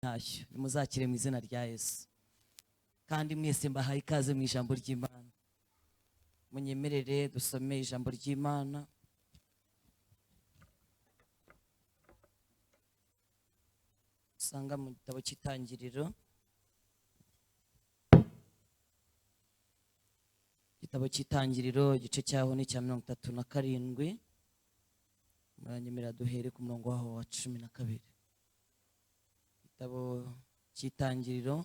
ntashyo nimuzakire mu izina rya Yesu. Kandi mwese mbahaye ikaze mu ijambo ry'Imana. Munyemerere dusome ijambo ry'Imana. Usanga mu gitabo cy'Itangiriro, igitabo cy'Itangiriro igice cyaho ni cya 37. Muranyemerera duhere ku murongo waho wa 12. Igitabo cy'Itangiriro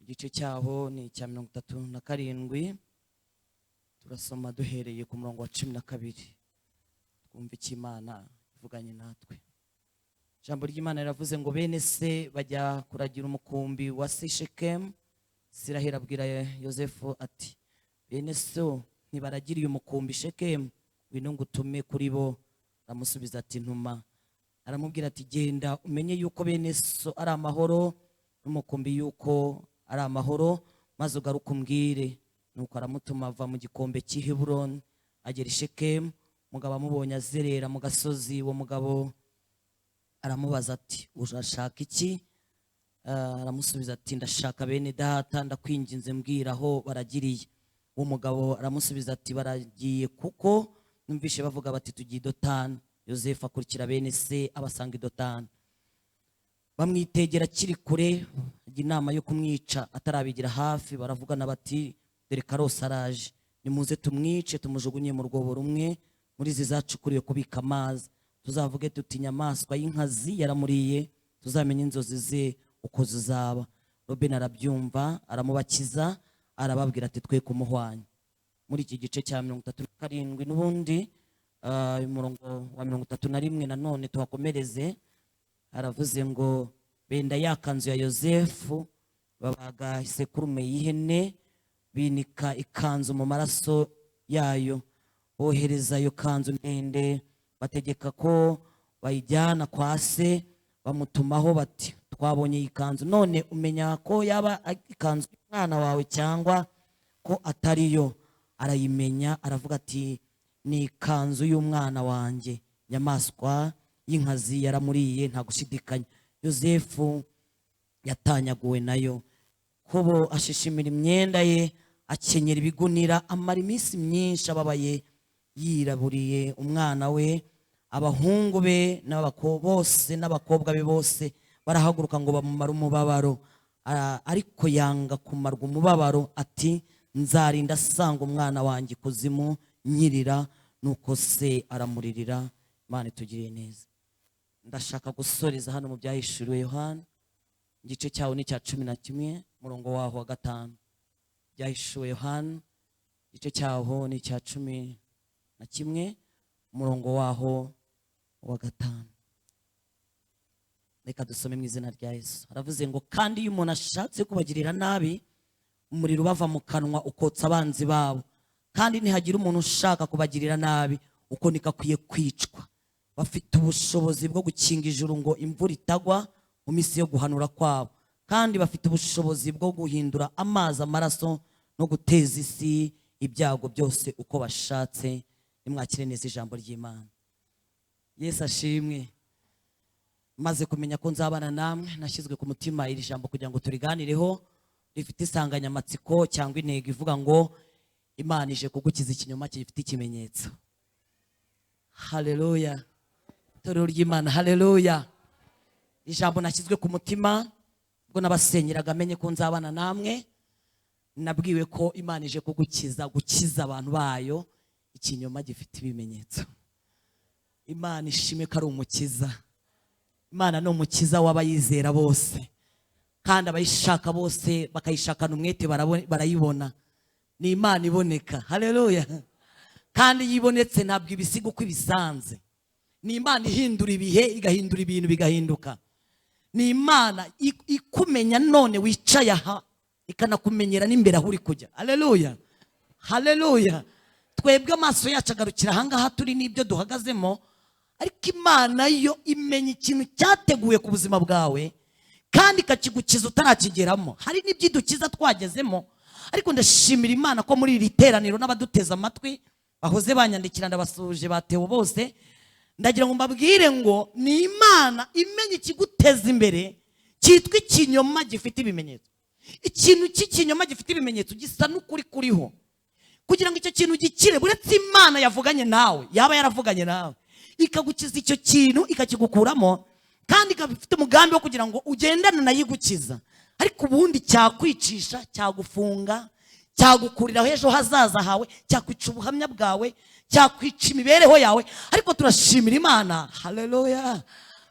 igice cyaho ni cya 37. Turasoma duhereye ku murongo wa 12. Twumva icyo Imana ivuganye natwe. Ijambo ry'Imana riravuze ngo bene se bajya kuragira umukumbi wa Shekemu. Sirahira abwira Yosefu ati, bene so ntibaragiriye umukumbi Shekemu, ngwino ngutume kuri bo. Aramusubiza ati, ntuma. Aramubwira ati, genda umenye yuko bene so ari amahoro, n'umukumbi yuko ari amahoro, maze ugaruke umbwire. Nuko aramutuma ava mu gikombe cy'i Heburoni agera i Shekemu. Umugabo amubonye azerera mu gasozi, uwo mugabo aramubaza ati, urashaka iki? Aramusubiza ati, ndashaka bene data, ndakwinginze mbwira aho baragiriye. Uwo mugabo aramusubiza ati, baragiye kuko numvishe bavuga bati tugiye i Dotani. Yosefu akurikira bene se abasanga i Dotani. Bamwitegera akiri kure, ajya inama yo kumwica atarabigira hafi. Baravugana bati, dore Karosi araje, nimuze tumwice tumujugunye mu rwobo rumwe muri izi zacukuriwe kubika amazi. Tuzavuge tuti inyamaswa y'inkazi yaramuriye, tuzamenye inzozi ze uko zizaba. Robeni arabyumva, aramubakiza, arababwira ati twe kumuhwanya. Muri iki gice cya 37 n'ubundi umurongo wa 31 nanone tuhakomereze. Aravuze ngo benda ya kanzu ya Yosefu, babaga isekurume y'ihene, binika ikanzu mu maraso yayo, bohereza iyo kanzu ndende, bategeka ko bayijyana kwa se. Bamutumaho bati, twabonye iyi kanzu, none umenya ko yaba ikanzu y'umwana wawe cyangwa ko atariyo? Arayimenya, aravuga ati, ni ikanzu y'umwana wanjye, inyamaswa y'inkazi yaramuriye nta gushidikanya. Yosefu yatanyaguwe nayo. Kobo ashishimira imyenda ye, akenyera ibigunira, amara iminsi myinshi ababaye, yiraburiye umwana we. Abahungu be bose n'abakobwa be bose barahaguruka ngo bamumare umubabaro, ariko yanga kumarwa umubabaro. Ati, nzarinda asanga umwana wanjye ikuzimu nyirira. Nuko se aramuririra. Imana itugiriye neza. Ndashaka gusoreza hano mu byahishuriwe Yohana igice cyaho ni cya 11 murongo waho wa 5. Byahishuwe Yohana igice cyaho ni cya 11 murongo waho wa 5. Reka dusome mu izina rya Yesu. Aravuze ngo, kandi iyo umuntu ashatse kubagirira nabi, umuriro ubava mu kanwa ukotsa abanzi babo. Kandi ntihagira umuntu ushaka kubagirira nabi, uko niko akwiye kwicwa. Bafite ubushobozi bwo gukinga ijuru ngo imvura itagwa mu minsi yo guhanura kwabo, kandi bafite ubushobozi bwo guhindura amazi amaraso no guteza isi ibyago byose uko bashatse. Nimwakire neza ijambo ry'Imana. Yesu ashimwe. Maze kumenya ko nzabana namwe, nashyizwe ku mutima iri jambo kugira ngo turiganireho. Rifite insanganyamatsiko cyangwa intego ivuga ngo, Imana ije kugukiza ikinyoma gifite ikimenyetso. Haleluya. Itorero ry'Imana, haleluya. Ijambo nashyizwe ku mutima ubwo nabasenyeraga amenye ko nzabana namwe. Nabwiwe ko Imana ije kugukiza, gukiza abantu bayo ikinyoma gifite ibimenyetso. Imana ishimwe ko ari umukiza. Imana ni umukiza w'abayizera bose, kandi abayishaka bose bakayishakana umwete barayibona. Ni Imana iboneka. Haleluya. Kandi yibonetse ntabwo ibisiga uko ibisanze. Ni Imana ihindura ibihe, igahindura ibintu bigahinduka. Ni Imana ikumenya none wicaye aha, ikanakumenyera n'imbere aho uri kujya. Haleluya. Haleluya. Twebwe amaso yacu agarukira ahangaha turi n'ibyo duhagazemo, ariko Imana yo imenya ikintu cyateguye ku buzima bwawe kandi ikakigukiza utarakigeramo. Hari n'ibyidukiza twagezemo, ariko ndashimira Imana ko muri iri teraniro n'abaduteza amatwi bahoze banyandikira, ndabasuje batewe bose. ndagira ngo mbabwire ngo ni Imana imenya ikiguteza imbere cyitwa ikinyoma gifite ibimenyetso. Ikintu cy'ikinyoma gifite ibimenyetso gisa n'ukuri kuriho. Kugira ngo icyo kintu gikire, buretse Imana yavuganye nawe, yaba yaravuganye nawe ikagukiza icyo kintu ikakigukuramo, kandi ikabifite umugambi wo kugira ngo ugendane nayo igukiza. Ariko ubundi cyakwicisha, cyagufunga, cyagukuriraho ejo hazaza hawe, cyakwica ubuhamya bwawe, cyakwica imibereho yawe. Ariko turashimira Imana, haleluya,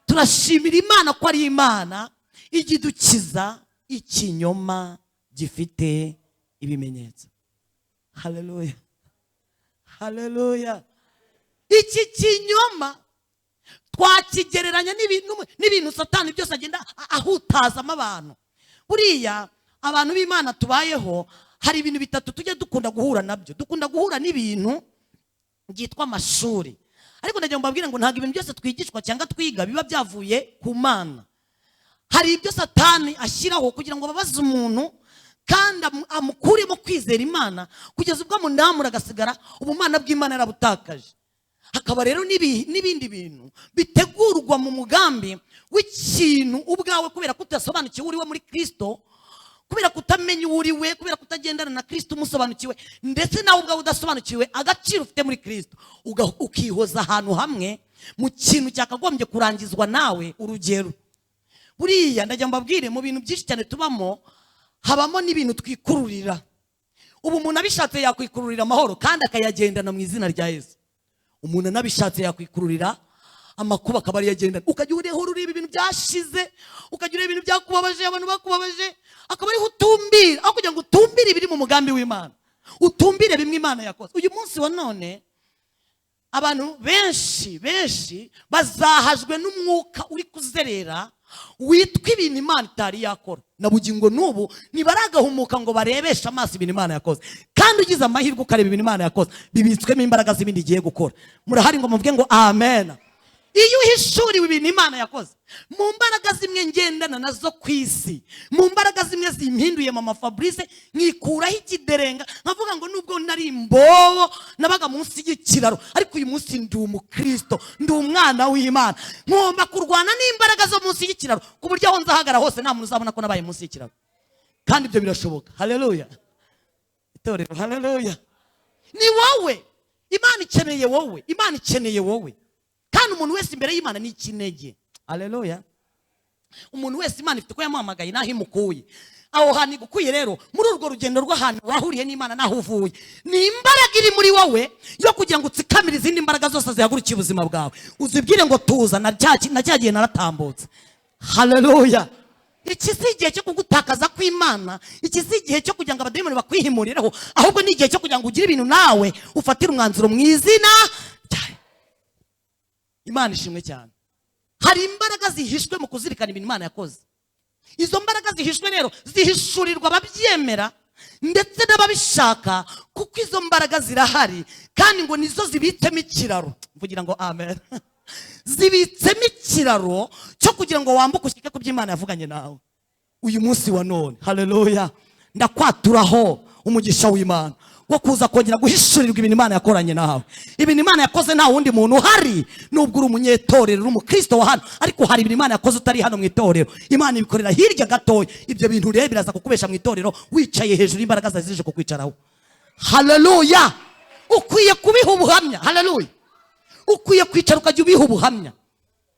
turashimira Imana ko ari Imana igidukiza ikinyoma gifite ibimenyetso. Haleluya, haleluya. Iki kinyoma twakigereranya n'ibintu Satani byose agenda ahutazamo abantu. Buriya abantu b'Imana tubayeho, hari ibintu bitatu tujya dukunda guhura nabyo. Dukunda guhura n'ibintu byitwa amashuri. Ariko ndagira ngo mbabwire ngo ntabwo ibintu byose twigishwa cyangwa twiga biba byavuye ku Mana. Hari ibyo Satani ashyiraho kugira ngo babaze umuntu kandi amukuremo kwizera Imana, kugeza ubwo amunamura agasigara ubumana bw'Imana yarabutakaje. Hakaba rero n'ibindi bintu bitegurwa mu mugambi w'ikintu ubwawe, kubera kutasobanukiwe uriwe muri Kristo, kubera kutamenya uriwe, kubera kutagendana na Kristo umusobanukiwe, ndetse nawe ubwawe udasobanukiwe agaciro ufite muri Kristo, ukihoza ahantu hamwe mu kintu cyakagombye kurangizwa nawe. Urugero, buriya ndagira mbabwire, mu bintu byinshi cyane tubamo habamo n'ibintu twikururira. Ubu umuntu abishatse yakwikururira amahoro kandi akayagendana mu izina rya Yesu. Umuntu anabishatse yakwikururira amakuba akaba ari yagendana. Ukajya urehora ureba ibintu byashize, ukajya ureba ibintu byakubabaje, abantu bakubabaje, akaba ariho utumbira, aho kugira ngo utumbire ibiri mu mugambi w'Imana, utumbire bimwe Imana yakoze. Uyu munsi wa none abantu benshi bazahajwe n'umwuka uri kuzerera witwa ibintu Imana itari yakora. Na bugingo n'ubu ntibaragahumuka ngo barebeshe amaso ibintu Imana yakoze. Kandi ugize amahirwe ukareba ibintu Imana yakoze, bibitswemo imbaraga z'ibindi igiye gukora. Murahari ngo muvuge ngo amen. Iyo uhishuriwe ibintu Imana yakoze, mu mbaraga zimwe ngendana nazo ku isi, mu mbaraga zimwe zimpinduye Mama Fabrice, nkikuraho ikiderenga, nkavuga ngo nubwo nari imbobo nabaga munsi y'ikiraro, ariko uyu munsi ndi umukristo, ndi umwana w'Imana, ngomba kurwana n'imbaraga zo munsi y'ikiraro, ku buryo aho nzahagara hose nta muntu uzabona ko nabaye munsi y'ikiraro. Kandi ibyo birashoboka. Haleluya, itorero, haleluya. Ni wowe Imana ikeneye, wowe Imana ikeneye wowe. Kandi umuntu wese imbere y'Imana ni ikinege. Haleluya. Umuntu wese Imana ifite ko yamuhamagaye naho imukuye. Aho hantu igukuye rero, muri urwo rugendo rw'ahantu wahuriye n'Imana naho uvuye, ni imbaraga iri muri wowe yo kugira ngo utsikamire izindi mbaraga zose zihagurukiye ubuzima bwawe. Uzibwire ngo tuza, na cyagiye naratambutse. Haleluya. Iki si igihe cyo kugutakaza kw'Imana, iki si igihe cyo kugira ngo abadayimoni bakwihimuriraho, ahubwo ni igihe cyo kugira ngo ugire ibintu nawe ufatire umwanzuro mu izina. Imana ishimwe cyane. Hari imbaraga zihishwe mu kuzirikana ibintu Imana yakoze. Izo mbaraga zihishwe rero zihishurirwa ababyemera ndetse n'ababishaka, kuko izo mbaraga zirahari kandi ngo nizo zibitsemo ikiraro. Mvugira ngo amen. Zibitsemo ikiraro cyo kugira ngo wambuke ushyike ku by'Imana yavuganye nawe. Uyu munsi wa none, haleluya, ndakwaturaho umugisha w'Imana wo kuza kongera guhishurirwa ibintu Imana yakoranye nawe. Ibintu Imana yakoze nta wundi muntu uhari, nubwo uri umunyetorero, uri umukristo wa hano, ariko hari ibintu Imana yakoze utari hano mu itorero. Imana ibikorera hirya gatoya. Ibyo bintu rero biraza kukubesha mu itorero wicaye hejuru y'imbaraga zazije kukwicaraho. Haleluya. Ukwiye kubiha ubuhamya. Haleluya. Ukwiye kwicara ukajya ubiha ubuhamya,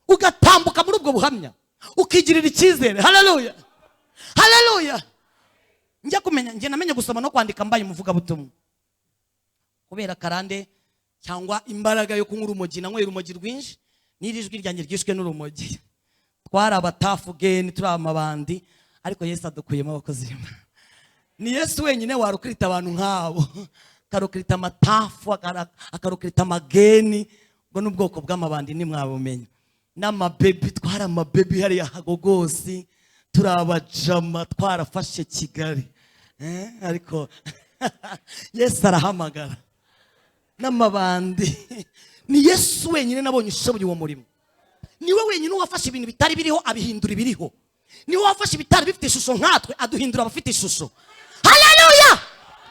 ugatambuka muri ubwo buhamya, ukigirira icyizere. Haleluya, haleluya. Njye namenye gusoma no kwandika mbaye umuvugabutumwa, kubera karande cyangwa imbaraga yo kunywa urumogi. Nanyweye urumogi rwinshi, n'irijwi ryanjye ryishwe n'urumogi. Twari abatafugeni, turi amabandi, ariko Yesu adukuyemo abakozi b'Imana. Ni Yesu wenyine warukirita abantu nk'abo, akarukirita amatafu, akarukirita amageni, ngo n'ubwoko bw'amabandi nimwabumenye. N'amabebi, twari amabebi hariya Hagogosi, turi abajama, twarafashe Kigali. Ariko Yesu arahamagara. N'amabandi, ni Yesu wenyine nabonye ushoboye uwo murimo. Niwe wenyine wafashe ibintu bitari biriho abihindura ibiriho. Niwe wafashe ibitari bifite ishusho nkatwe aduhindura abafite ishusho. Haleluya.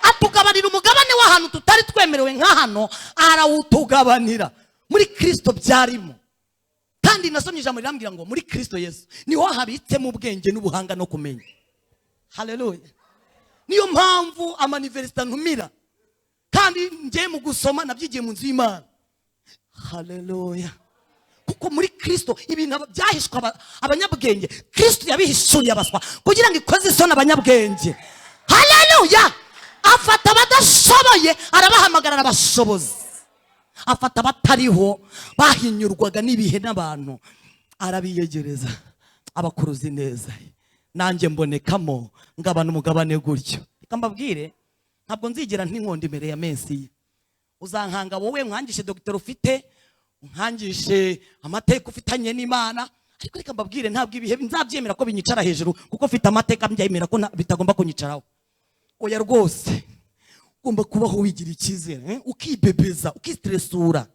Atugabanira umugabane w'ahantu tutari twemerewe nk'ahano, arawutugabanira. muri Kristo byarimo. Kandi nasomye ijambo rirambwira ngo muri Kristo Yesu niho habitsemo ubwenge n'ubuhanga no kumenya. Haleluya. Niyo mpamvu amaniversite ntumira, kandi ngiye mu gusoma nabyigiye mu nzu y'Imana. Haleluya. Kuko muri Kristo ibintu byahishwe abanyabwenge, Kristo yabihishuriye abaswa kugira ngo ikoze isoni abanyabwenge. Haleluya. Afata abadashoboye arabahamagarira abashobozi, afata abatariho bahinyurwaga n'ibihe n'abantu arabiyegereza abakuruzi neza. Nanjye mbonekamo ngabana umugabane gutyo. Reka mbabwire, ntabwo nzigera ntinkonda imbere ya Mesiya. Uzankanga wowe nkangishe dogiteri ufite, nkangishe amateka ufitanye n'Imana, ariko reka mbabwire ntabwo ibihe nzabyemera ko binyicara hejuru kuko ufite amateka mbyemera ko bitagomba kunyicaraho. Oya rwose, ugomba kubaho wigira icyizere, ukibebeza, ukistresura.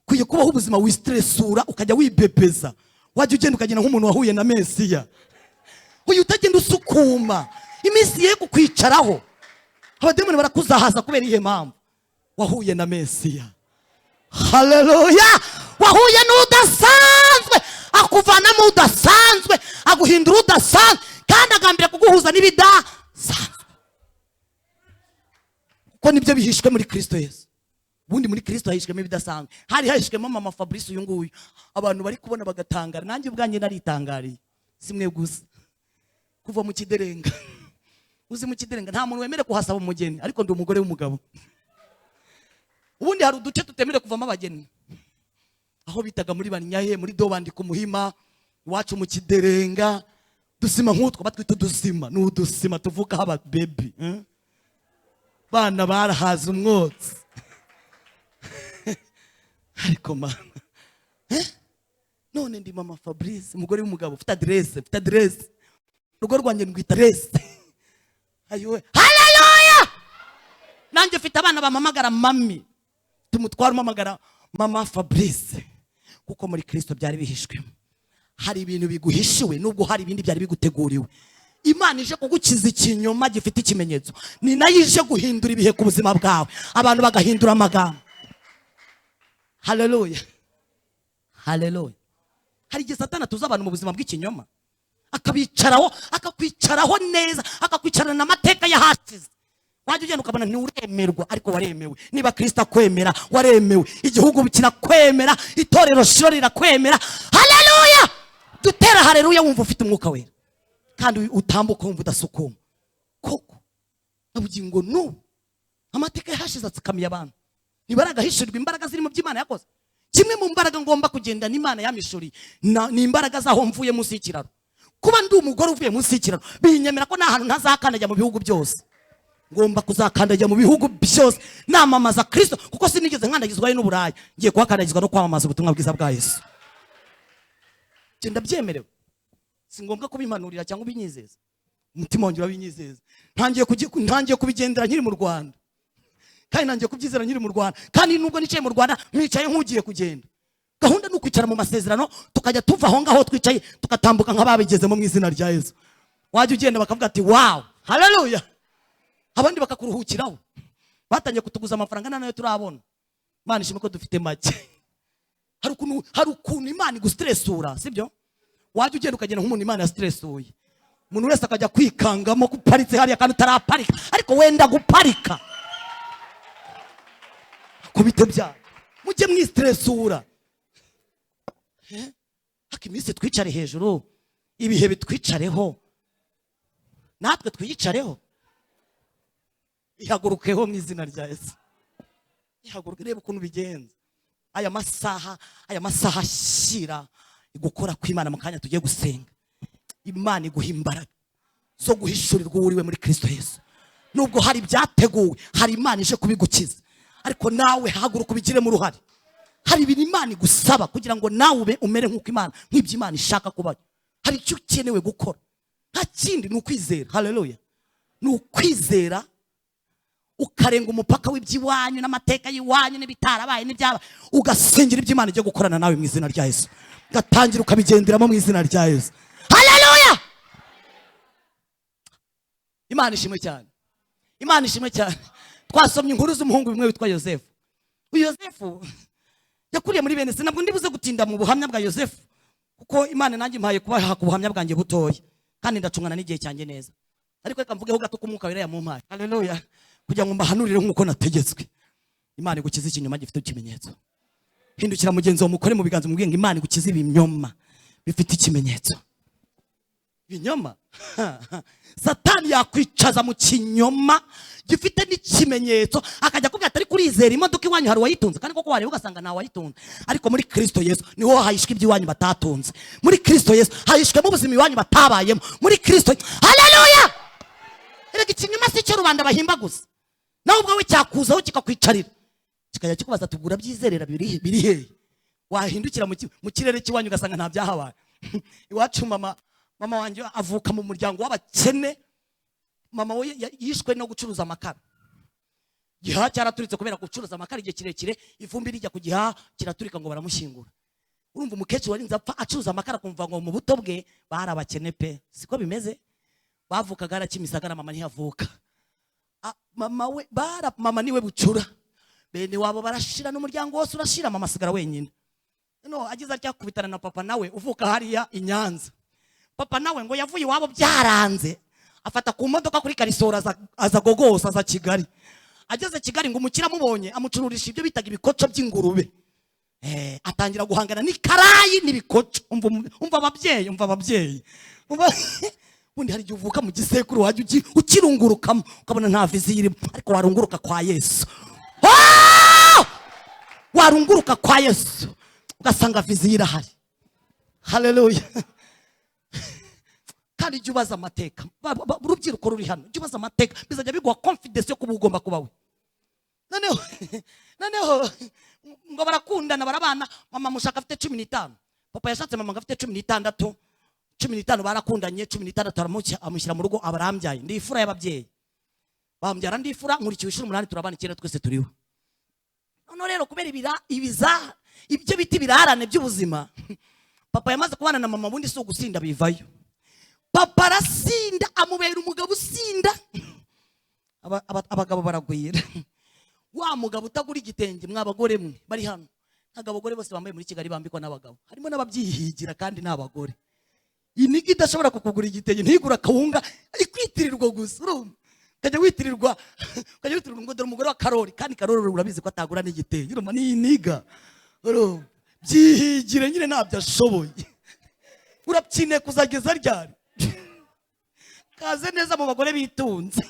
Kuye kubaho ubuzima wistresura ukajya wibebeza. Wajya ugenda ukagenda nk'umuntu wahuye na Mesiya. Uyu utagenda usukuma iminsi ye kukwicaraho. Abademoni barakuzahaza kubera ihe mpamvu wahuye na Mesiya. Haleluya. Wahuye n'udasanzwe, akuvanamo udasanzwe, aguhindura udasanzwe, kandi agambira kuguhuza n'ibidasanzwe. Ko nibyo bihishwe muri Kristo Yesu. Bundi muri Kristo hahishwemo ibidasanzwe. Hari hahishwemo mama Fabrice uyu nguyu. Abantu bari kubona bagatangara, nanjye ubwanjye naritangariye. Simwe gusa. Kuva mu Kiderenga. Uzi mu Kiderenga nta muntu wemere kuhasaba umugeni, ariko ndi umugore w'umugabo. Ubundi hari uduce tutemere kuvamo abageni. Aho bitaga muri Banyahe, muri Dobandi ku Muhima, iwacu mu Kiderenga, dusima nk'utwo batwita udusima, n'udusima tuvuka haba baby. Bana barahaza umwotsi. Ariko mana, none ndi mama Fabrice, umugore w'umugabo, ufite adresse. Rugo rwanjye ndwita adresse. Ayowe. Haleluya. Nanjye ufite abana bamamagara mami. Tumutwara umamagara mama Fabrice. Kuko muri Kristo byari bihishwemo. Hari ibintu biguhishiwe nubwo hari ibindi byari biguteguriwe. Imana ije kugukiza ikinyoma gifite ikimenyetso. Ni nayo ije guhindura ibihe ku buzima bwawe. Abantu bagahindura amagambo. Haleluya. Haleluya. Hari igihe Satani atuza abantu mu buzima bw'ikinyoma, akakwicaraho neza, akakwicarana amateka yahasize. Wajya ugenda ukabona nturemerwa, ariko waremewe. Niba Kristo akwemera, waremewe. Igihugu kirakwemera, itorero shiro rirakwemera. Haleluya. Dutera haleluya wumva ufite umwuka wera, kandi utambuka wumva udasukuma. Koko ubugingo n'ubu amateka yahashize atsikamiye abantu. Nibaraga hishurwa imbaraga ziri mu by'Imana yakoze. Kimwe mu mbaraga ngomba kugenda n'Imana yamishuri ni imbaraga zaho mvuye munsi y'ikiraro. Kuba ndi umugore uvuye munsi y'ikiraro binyemera ko nta hantu ntazakandagira mu bihugu byose. Ngomba kuzakandagira mu bihugu byose namamaza Kristo, kuko sinigeze nkandagizwayo n'Uburayi. Ngiye kuhakandagizwa no kwamamaza ubutumwa bwiza bwa Yesu. Genda byemerewe. Si ngombwa kubimanurira cyangwa ubinyizeza. Umutima wanjye urabinyizeza. Ntangiye kubigendera nkiri mu Rwanda. Kandi nangiye kubyizera nkiri mu Rwanda. Kandi nubwo nicaye mu Rwanda mwicaye nk'ugiye kugenda. Gahunda ni ukwicara mu masezerano, tukajya tuva aho ngaho twicaye tugatambuka nk'ababigezemo mu izina rya Yesu. Wajya ugenda bakavuga ati wow, haleluya. Abandi bakakuruhukiraho. Batangiye kutuguza amafaranga nayo turabona. Imana ishimwe ko dufite make. Hari ukuntu Imana igustresura, sibyo? Wajya ugenda ukagenda nk'umuntu Imana yastresuye. Umuntu wese akajya kwikangamo kuparitse hariya kandi utaraparika, ariko wenda guparika. Kubite bya mujye mwistresura. Hakimise twicare hejuru, ibihe bitwicareho, natwe twiyicareho. Ihagurukeho mu izina rya Yesu. Ihaguruke, reba ukuntu bigenza. Aya masaha ashyira igukora kw'Imana mu kanya tugiye gusenga. Imana iguha imbaraga zo guhishurirwa uriwe muri Kristo Yesu. Nubwo hari byateguwe, hari Imana ije kubigukiza, ariko nawe haguruka ubigiremo uruhare. Hari ibintu Imana igusaba kugira ngo nawe umere nk'uko Imana, nk'ibyo Imana ishaka kuba. Hari icyo ukenewe gukora, nta kindi ni ukwizera. Haleluya. Ni ukwizera ukarenga umupaka w'iby'iwanyu n'amateka y'iwanyu n'ibitarabaye n'ibyaba, ugasengera ibyo Imana igiye gukorana nawe mu izina rya Yesu. Gatangira ukabigenderamo mu izina rya Yesu. Haleluya. Imana ishimwe cyane. Imana ishimwe cyane. Twasomye inkuru z'umuhungu bimwe witwa Yosefu. Yosefu yakuriye muri bene se. Ntabwo ndibuze gutinda mu buhamya bwa Yosefu kuko Imana nanjye mpaye kubaha ku buhamya bwanjye butoya kandi ndacungana n'igihe cyanjye neza, ariko reka mvugeho gato ko Umwuka Wera yamumpaye. Haleluya. Kugira ngo mbahanurire nk'uko nategetswe. Imana igukiza ikinyoma gifite ikimenyetso. Hindukira mugenzi wawe mukore mu biganza mubwiye ngo Imana igukiza ibinyoma bifite ikimenyetso. Ibinyoma Satani yakwicaza mu kinyoma gifite n'ikimenyetso, akajya kubwira atari kurizera imodoka iwanyu hari wayitunze, kandi koko wareba ugasanga nta wayitunze. Ariko muri Kristo Yesu niho hahishwe iby'iwanyu batatunze. Muri Kristo Yesu hahishwemo ubuzima iwanyu batabayemo. Muri Kristo. Haleluya. Erega ikinyoma si cyo rubanda bahimba gusa, nawe ubwawe cyakuzaho kikakwicarira kikajya kikubaza tugura byizerera biri hehe. Wahindukira mu kirere cy'iwanyu ugasanga nta byahabaye. Iwacu mama wanjye avuka mu muryango w'abakene. Mama we yishwe no gucuruza amakara. Giha cyaraturitse kubera gucuruza amakara igihe kirekire, ivumbi rijya ku giha kiraturika ngo baramushyingura. Urumva umukecuru warinze apfa acuruza amakara kumva ngo mu buto bwe bari abakene pe. Siko bimeze. Bavukaga arakimisagara, mama ntihavuka. Mama niwe bucura. Bene wabo barashira n'umuryango wose urashira, mama asigara wenyine. No agize atya kubitana na papa nawe uvuka hariya i Nyanza. Papa nawe ngo yavuye iwabo byaranze, afata ku modoka kuri Karisora aza gogosa aza Kigali. Ageze Kigali ngo umukira mubonye amucururisha ibyo bitaga ibikoco by'ingurube. Atangira guhangana n'ikarayi n'ibikoco. Umva ababyeyi. Ubundi hari igihe uvuka mu gisekuru wajya ukirungurukamo ukabona nta vizi irimo, ariko warunguruka kwa Yesu. Warunguruka kwa Yesu ugasanga vizi irahari. Haleluya. Kandi jya ubaza amateka. Urubyiruko ruri hano, jya ubaza amateka, bizajya biguha confidence yo kuba ugomba kubawe. Noneho ngo barakundana barabana. Mama mushaka afite 15, papa yashatse mama afite 16. 15 barakundanye, 16 amushyira mu rugo abarambyaye. Ndi ifura y'ababyeyi, bambyara ndi ifura, nkurikiye ishuri 8 turabana icyenda twese turiho. None rero kubera ibyo biti birarane by'ubuzima, papa yamaze kubana na mama, bundi so gusinda bivayo. Papa arasinda, amubera umugabo usinda. Abagabo baragwira. Wa mugabo utagura igitenge, mwabagore mwe bari hano, ntago abagore bose bambaye muri Kigali bambikwa n'abagabo. Harimo n'ababyihigira kandi n'abagore. Inigi idashobora kukugura igitenge, ntigura kawunga, ikwitirirwa gusa. Kajya witirirwa ngo dore umugore wa Karori, kandi Karori urabizi ko atagura n'igitenge. Urumva ni iniga. Byihigire nyine ntabyo ashoboye. Urapyine kuzageza ryari? Kaze neza mu bagore bitunze.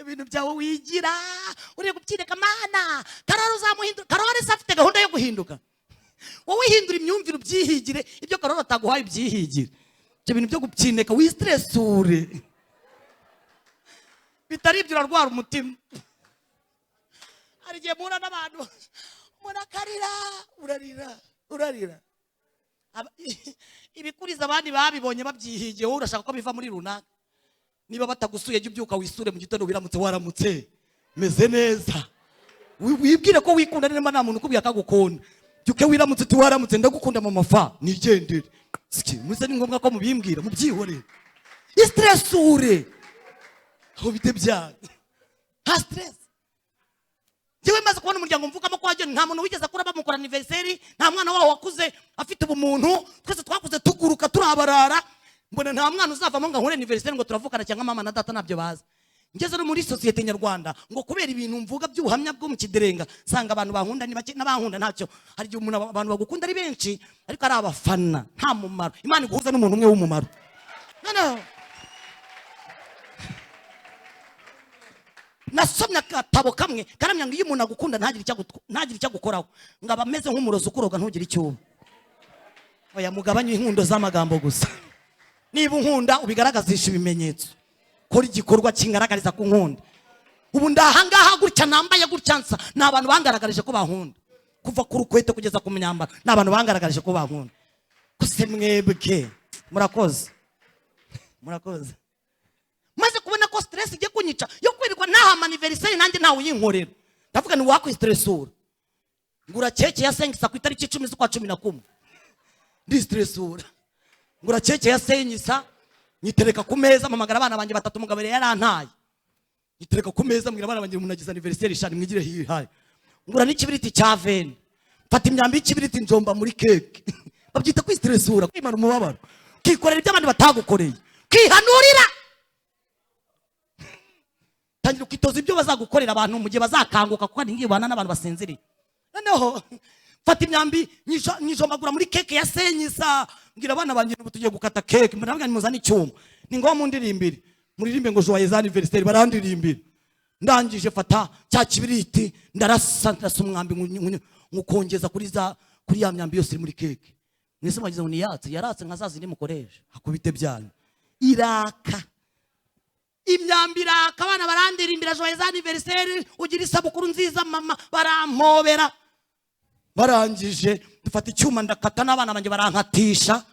Ibintu byawe wigira, uri gupyireka Mana. Karori uzamuhindura. Karori se afite gahunda yo guhinduka. Wowe hindura imyumvire ubyihigire, ibyo Karori ataguhaye byihigire. Ibyo bintu byo gupyineka wistressure. Bitari ibyo urarwara umutima. Hari igihe mura n'abantu murakarira, urarira. Ibikuriza abandi babibonye babyihigiye, wowe urashaka ko biva muri runaka. Niba batagusuye jya ubyuka wisure mu gitondo wiramutse waramutse meze neza. Wibwire ko wikunda nima nta muntu ukubwiye akagukunda. Byuke wiramutse waramutse ndagukunda mama fa nigendere. Siki muze ni ngombwa ko mubimbwira mubyihorere. Stressure. Aho bitebya. Ha stress. Jewe maze kubona umuryango mvukamo ko hajye nta muntu wigeze akura bamukora anniversary, nta mwana waho wakuze afite ubumuntu, twese twakuze tuguruka turabarara. Mbona nta mwana uzavamo ngo ahure anniversary ngo turavukana cyangwa mama na data nabyo baza. Ngeze no muri societe nyarwanda ngo kubera ibintu mvuga by'ubuhamya bwo mu kiderenga, sanga abantu bankunda ni bake n'abankunda ntacyo. Hari igihe umuntu abantu bagukunda ari benshi ariko ari abafana nta mumaro. Imana iguhuza n'umuntu umwe w'umumaro. No. Nasomya katabo kamwe karamya ngo iyo umuntu agukunda ntagire icyo gukoraho, ngo abameze nk'umurozi ukuroga ntugire icyo. Oya mugabanye inkundo z'amagambo gusa. Niba unkunda ubigaragazisha ibimenyetso. Kora igikorwa kingaragariza ku nkunda. Ubu ndahangaha gutya nambaye gutya nsa n'abantu bangaragarije ko bankunda. Kuva ku rukweto kugeza ku myambaro n'abantu bangaragarije ko bankunda. Kose mwebwe murakoze. Maze kubona ko stress igiye kunyica yo kwirirwa nta anniversary nanjye ntawe uyinkorera. Ndavuga ni wakwistressura. Ngura keke ya sengisa ku itariki 10 z'ukwa 11. Ndi stressura. Ngura keke ya senyisa nyitereka ku meza, mpamagara abana banjye 3 umugabo yarantaye. Nyitereka ku meza mbwira abana banjye umuntu agize anniversary shani mwigire hihaye. ngura n'ikibiriti cya veni, mfata imyambi y'ikibiriti njomba muri keke. Babyita kwistresura, kwimara umubabaro, kikorera ibyo abandi batagukoreye, kihanurira. Tangira kwitoza ibyo bazagukorera abantu mu gihe bazakanguka, kuko ningiye bana n'abantu basinziriye. Noneho fata imyambi nyijombagura muri keke ya senyisa, ngira abana banjye ubu tugiye gukata keke, muravuga nimuzana icyuma, ni ngo mundirimbire, muririmbe ngo joyeux anniversaire, barandirimbire. Ndangije fata cya kibiriti ndarasa umwambi ngukongeza kuri ya myambi yose iri muri keke. Mwese mwagize ngo niyatse, yaratse nkazazi nimukoresha, hakubite byanyu iraka. Imyambi iraka, abana barandirimbira joyeux anniversaire, ugira isabukuru nziza mama, barampobera. Barangije dufata icyuma ndakata, n'abana banjye barankatisha,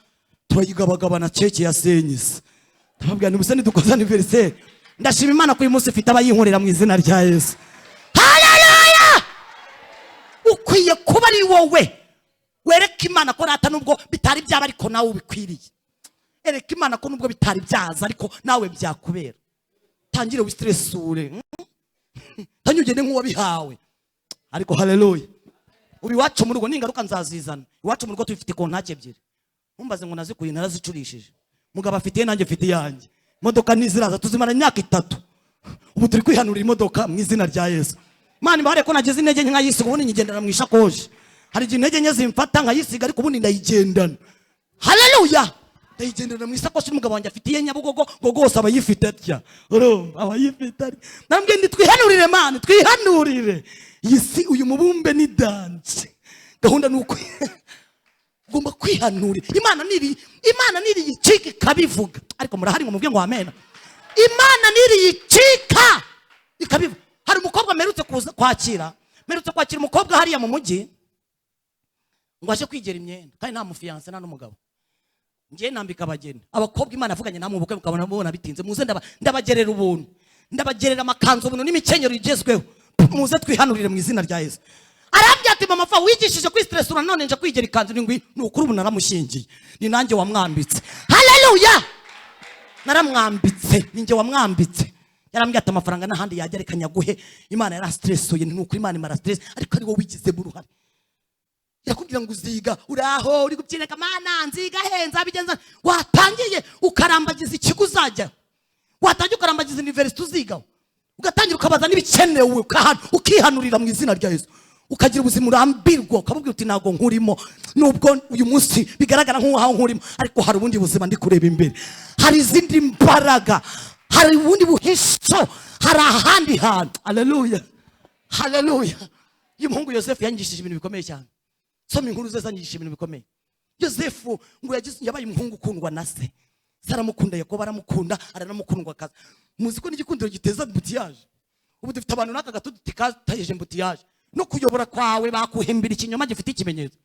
turayigabagabana keke ya senyisa. Ndababwira nti ubuse nidukoze anniversaire, ndashima Imana ko uyu munsi ifite abayinkorera mu izina rya Yesu. Haleluya! Ukwiye kuba ari wowe wereka Imana ko rata nubwo bitari byaba ariko nawe ubikwiriye. Ereka Imana ko nubwo bitari byaza ariko nawe byakubera. Tangire wistresure, tanyugende nk'uwabihawe. Ariko haleluya, ubi wacu mu rugo n'ingaruka nzazizana. Iwacu mu rugo tubifite kontake ebyiri, umbaze ngo nazikuye narazicurishije, mugabo afite nanjye mfite yanjye. Imodoka niziraza tuzimara imyaka 3, ubu turi kwihanurira imodoka mu izina rya Yesu. Imana ibare ko nageze intege nkayisiga, ubundi nyigendera mu ishakoshi. Hari igihe intege nke zimfata nkayisiga, ariko ubundi ndayigendana. Haleluya! Ndayigendera mu isakoshi, umugabo wanjye afitiye Nyabugogo, ngo gose abayifite atya, urumva abayifite ari. Nambwe ndi twihanurire Mana, twihanurire. Yisi uyu mubumbe ni dance, gahunda nuko ugomba kwihanurira. Imana niri yicika kabivuga, ariko murahari ngo muvuge ngo amen. Imana niri yicika ikabivuga. Hari umukobwa merutse kwakira umukobwa hariya mu mujyi, ngo aje kwigera imyenda, kandi nta mufiance nta n'umugabo. Ngiye nambika abageni, abakobwa Imana avuganye namwe ubukwe mukabona mubona bitinze, muze ndabagerera ubuntu, ndabagerera amakanzu ubuntu n'imikenyero igezweho, muze twihanurire mu izina rya Yesu. Arambye ati mama fa wigishije kwistresura, none nje kwigera ikanzu n'ingwi, n'ukuri ubu naramushingiye, ni nanjye wamwambitse. Haleluya! Naramwambitse, ninjye wamwambitse. Yarambye ati amafaranga n'ahandi yajya reka nyaguhe. Imana yara stressoye, n'ukuri Imana imara stress, ariko ari wowe wigize mu ruhare. Yakubwira ngo uziga, uraho uri gubyineka Mana nziga henza bigenza. Watangiye ukarambagiza ikigo uzajya, watangiye ukarambagiza university uziga, ugatangira ukabaza n'ibikenewe, ukihanurira mu izina rya Yesu. Ukagira ubuzima urambirwa, ukabubwira uti nago nkurimo, nubwo uyu munsi bigaragara nk'uwaho nkurimo, ariko hari ubundi buzima ndi kureba imbere, hari izindi mbaraga, hari ubundi buhisho, hari ahandi hantu. Haleluya, haleluya. Uyu muhungu Yosefu yangishije ibintu bikomeye cyane. Soma inkuru ze zanyishije ibintu bikomeye. Yosefu ngo yabaye umuhungu ukundwa na se. Saramukunda, Yakobo aramukunda, aranamukundwa kaza. Muzi ko n'igikundiro giteza mbutiyaje. Ubu dufite abantu naka gatuti katayeje mbutiyaje. No kuyobora kwawe bakuhembira ikinyoma gifite ikimenyetso.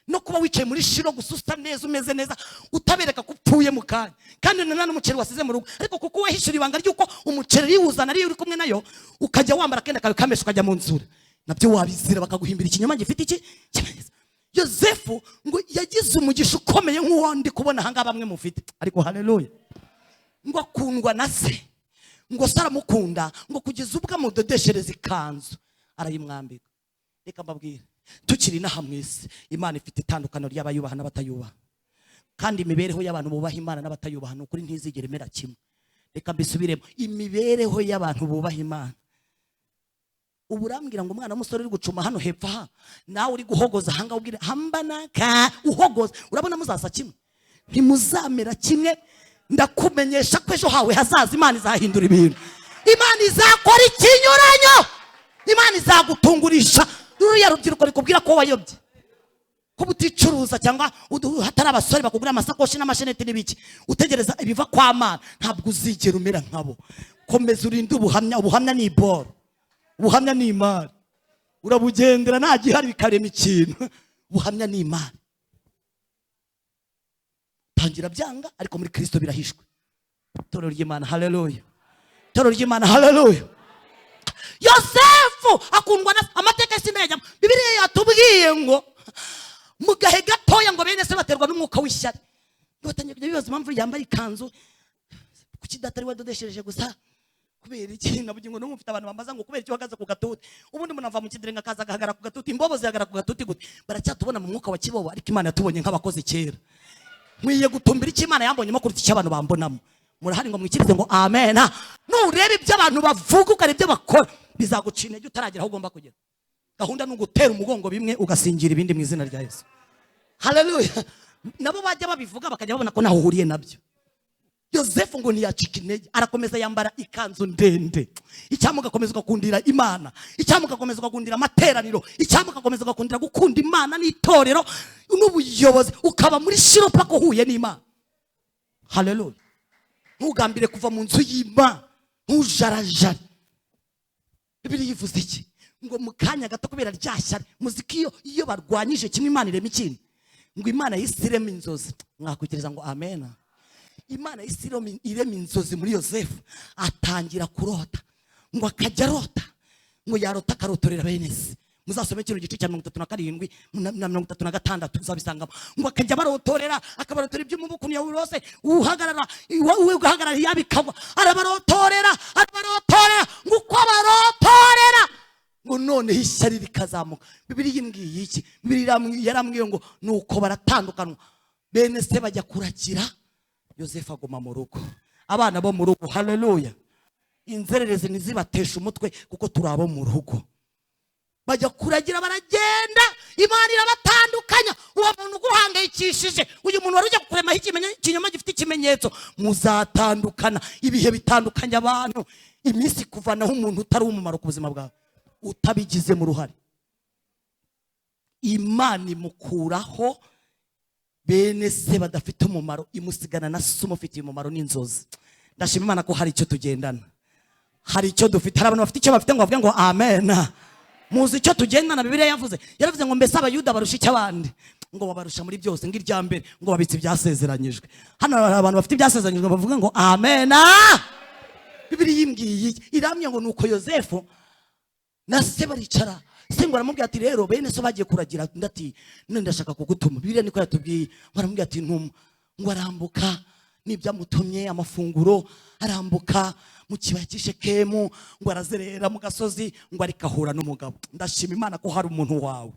No kuba wicaye muri shiro gususta neza, umeze neza, utabereka kupfuye mu kanya. Kandi nana n'umuceri wasize mu rugo, ariko kuko wahishira ibanga ryuko umuceri wuzana ari uri kumwe nayo, ukajya wambara kenda kawe kamesha ukajya mu nzura, nabyo wabizira bakaguhimbira ikinyoma gifite iki kimenyetso. Yosefu ngo yagize umugisha ukomeye nk'uwo ndi kubona hanga bamwe mufite, ariko haleluya. Ngo akundwa na se, ngo saramukunda, ngo kugeza ubwo amudodeshereza ikanzu arayimwambika. Reka mbabwire, tukiri naha mwese, Imana ifite itandukano ry'abayubaha n'abatayubaha, kandi imibereho y'abantu bubaha Imana n'abatayubaha n'ukuri ntizigere mera kimwe. Reka mbisubiremo, imibereho y'abantu bubaha Imana. Ubu urambwira ngo umwana w'umusore uri gucuma hano hepfo aha, nawe uri guhogoza hanga ubwire hambanaka uhogoza, urabona muzasa kimwe? Ntimuzamera kimwe. Ndakumenyesha ko ejo hawe hazaza Imana izahindura ibintu. Imana izakora ikinyuranyo, Imana izagutungurisha. Ruriya rubyiruko rikubwira ko wayobye, ko buticuruza cyangwa hatari abasore bakugura amasakoshi n'amasheneti n'ibiki, utegereza ibiva kwa Mana, ntabwo uzigera umera nkabo. Komeza urinde ubuhamya. Ubuhamya ni iboro, ubuhamya ni imana, urabugendera nta gihari bikarema ikintu. Ubuhamya ni imana. Tangira byanga, ariko muri Kristo birahishwe. Torero ry'Imana, haleluya. Torero ry'Imana, haleluya. Yosefu akundwa na amateka sinajya. Bibiliya yatubwiye ngo mu gahe gatoya ngo bene se baterwa n'umwuka w'ishyari. Batangiye kujya bibaza impamvu yambaye ikanzu, kuki datari wadodeshereje gusa, kubera iki nabugingo no mufite abantu bambaza ngo kubera iki uhagaze ku gatuti ubundi umuntu ava mu kidirenga akaza agahagara ku gatuti imbobo zihagara ku gatuti gute baracyatubona mu mwuka wa kibobo ariko Imana yatubonye nk'abakozi kera nkwiye gutumbira icyo Imana yambonyemo kuruta icyo abantu bambonamo murahari ngo mwikirize ngo amen nurebe ibyo abantu bavuga ukari ibyo bakora bizaguca intege utaragera aho ugomba kugera gahunda ni ugutera umugongo bimwe ugasingira ibindi mu izina rya Yesu haleluya nabo bajya babivuga bakajya babona ko naho uhuriye nabyo Yosefu ngo ntiyacika intege arakomeza yambara ikanzu ndende icyamuka akomeza gukundira Imana icyamuka akomeza gukundira amateraniro icyamuka akomeza gukundira gukunda Imana n'itorero n'ubuyobozi ukaba muri shiropa ko huye n'Imana haleluya ntugambire kuva mu nzu y'Imana ntujarajare Bibiliya ivuze iki ngo mu kanya gato kubera ryashyari muziki iyo barwanyije kimwe Imana irema ikindi ngo Imana yisirema inzozi mwakwikiriza ngo amen Imana irema inzozi muri Yosefu atangira kurota ngo akajya arota ngo yarota akarotorera bene se muzasome kino gice cya 37 na 36 uzabisangamo ngo akajya barotorera akabarotorera iby'umubuku ya urose uhagarara uwe ugahagarara yabikagwa arabarotorera ngo uko barotorera ngo none hishyari rikazamuka Bibiliya imbwiye iki Bibiliya yarambwiye ngo nuko baratandukanwa bene se bajya kurakira Yosefu aguma mu rugo abana bo mu rugo haleluya inzerereze ntizibatesha umutwe kuko turabo mu rugo bajya kuragira baragenda Imana irabatandukanya uwo muntu guhangayikishije uyu muntu wari ujya kuremaho ikinyoma gifite ikimenyetso muzatandukana ibihe bitandukanya abantu iminsi kuvanaho umuntu utari umumaro ku buzima bwawe utabigizemo uruhare Imana imukuraho bene se badafite umumaro imusigana na se umufitiye umumaro n'inzozi ndashima Imana ko hari icyo tugendana hari icyo dufite hari abantu bafite icyo bafite ngo bavuge ngo amen muzi icyo tugendana Bibiliya yaravuze ngo mbese abayuda barusha icyo abandi ngo babarusha muri byose ngo irya mbere ngo babitse ibyasezeranyijwe hano hari abantu bafite ibyasezeranyijwe bavuga ngo amen Bibiliya imbwiye iramye ngo nuko Yosefu na se baricara se ngo aramubwira ati rero bene so bagiye kuragira ndati none ndashaka kugutuma Bibiliya niko yatubwiye baramubwira ati ntuma ngo arambuka n'ibyamutumye amafunguro arambuka mu kibaya cy'Ishekemu ngo arazerera mu gasozi ngo arikahura n'umugabo ndashima Imana ko hari umuntu wawe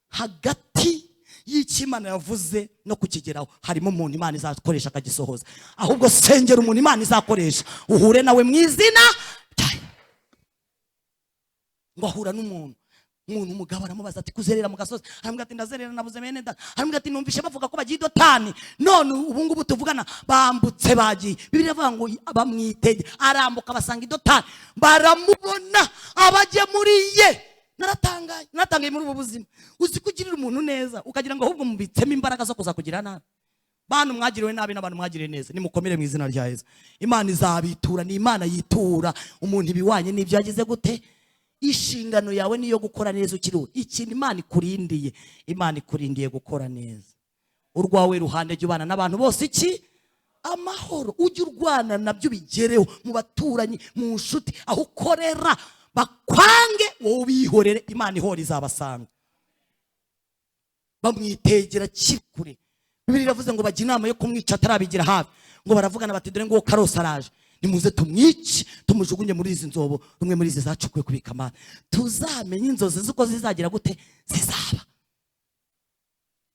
hagati y'Imana yavuze no kukigeraho harimo umuntu Imana izakoresha akagisohoza ahubwo sengera umuntu Imana izakoresha uhure nawe mu izina ngo ahura n'umuntu umugabo aramubaza ati kuzerera mu gasozi aramubwira ati ndazerera nabuze bene da aramubwira ati numvishe bavuga ko bagiye Dotani none ubu ngubu tuvugana bambutse bagiye Bibiliya ivuga ngo bamwitege arambuka basanga Dotani baramubona abaje muri ye naratangaye muri ubu buzima uzi kugirira umuntu neza ukagira ngo ahubwo mubitsemo imbaraga zo kuza kugira nabi bantu mwagiriwe nabi n'abantu mwagiriwe neza nimukomere mu izina rya Yesu Imana izabitura ni Imana yitura umuntu ibiwanye n'ibyo yagize gute inshingano yawe niyo gukora neza ukiriho ikintu Imana ikurindiye gukora neza urwawe ruhande jya ubana n'abantu bose iki amahoro ujye urwana nabyo bigereho mu baturanyi mu nshuti aho ukorera bakwange wowe ubihorere Imana ihora izabasanga bamwitegera kikure Bibiliya iravuze ngo bajya inama yo kumwica atarabigira hafi ngo baravugana bati dore ngo Karosi araje nimuze tumwice tumujugunye muri izi nzobo rumwe muri izi zacukuye kubika amana tuzamenye inzozi zuko zizagira gute zizaba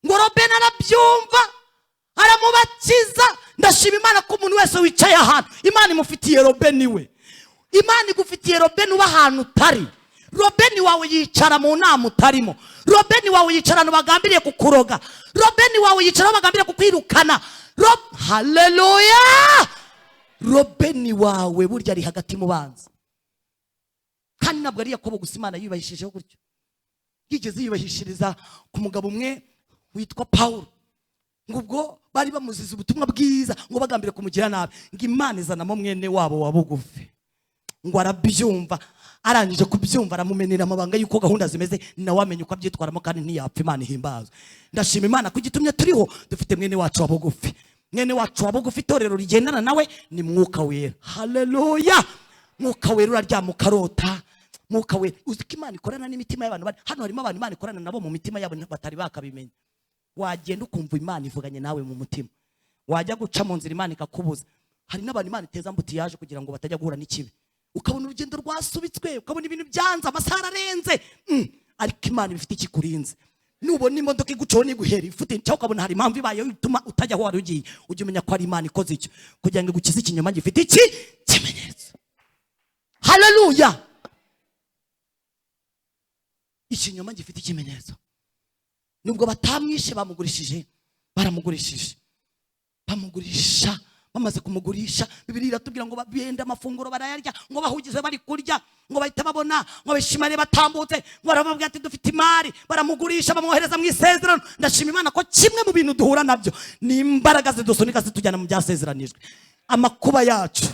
ngo Robeni arabyumva aramubakiza ndashima Imana ko umuntu wese wicaye ahantu Imana imufitiye Robeni we Imana igufitiye Robeni uba ahantu utari Robeni wawe yicara mu nama utarimo Robeni wawe yicara abantu bagambiriye kukuroga Robeni wawe yicara bagambiriye kukwirukana haleluya Robeni wawe burya ari hagati mu banzi kandi nabwo ari Yakobo gusa Imana yibahishije gutyo yigeze yibahishiriza ku mugabo umwe witwa Paulo ngo ubwo bari bamuziza ubutumwa bwiza ngo bagambire kumugira nabi ngo Imana izanamo mwene wabo wa bugufi ngo arabyumva arangije kubyumva aramumenera amabanga yuko gahunda zimeze nawe amenye uko abyitwaramo kandi ntiyapfa Imana ihimbazwe ndashima Imana ko igitumye turiho dufite mwene wacu wa bugufi mwene wacu wa bugufi itorero rigendana nawe ni mwuka wera haleluya mwuka wera uraryama ukarota mwuka wera uzi ko Imana ikorana n'imitima y'abantu bari hano harimo abantu Imana ikorana nabo mu mitima yabo batari bakabimenya wagenda ukumva Imana ivuganye nawe mu mutima wajya guca mu nzira Imana ikakubuza hari n'abantu Imana iteza mbuti yaje kugira ngo batajya guhura n'ikibi ukabona urugendo rwasubitswe, ukabona ibintu byanze, amasaha ararenze, ariko Imana ibifite ikikurinze. Nubona imodoka igucaho n'iguhera ifute cyangwa ukabona hari impamvu ibaye ituma utajya aho wari ugiye, ujye umenya ko ari Imana ikoze icyo kugira ngo igukize ikinyoma gifite iki kimenyetso. Haleluya! Ikinyoma gifite ikimenyetso. Nubwo batamwishe bamugurishije, baramugurishije, bamugurisha. Bamaze kumugurisha, Bibiliya iratubwira ngo babende amafunguro barayarya, ngo bahugize bari kurya, ngo bahita babona ngo bishimane batambutse, ngo barababwira ati dufite imari, baramugurisha bamwohereza mu isezerano. Ndashima Imana ko kimwe mu bintu duhura nabyo ni imbaraga zidusunika zitujyana mu byasezeranijwe. Amakuba yacu,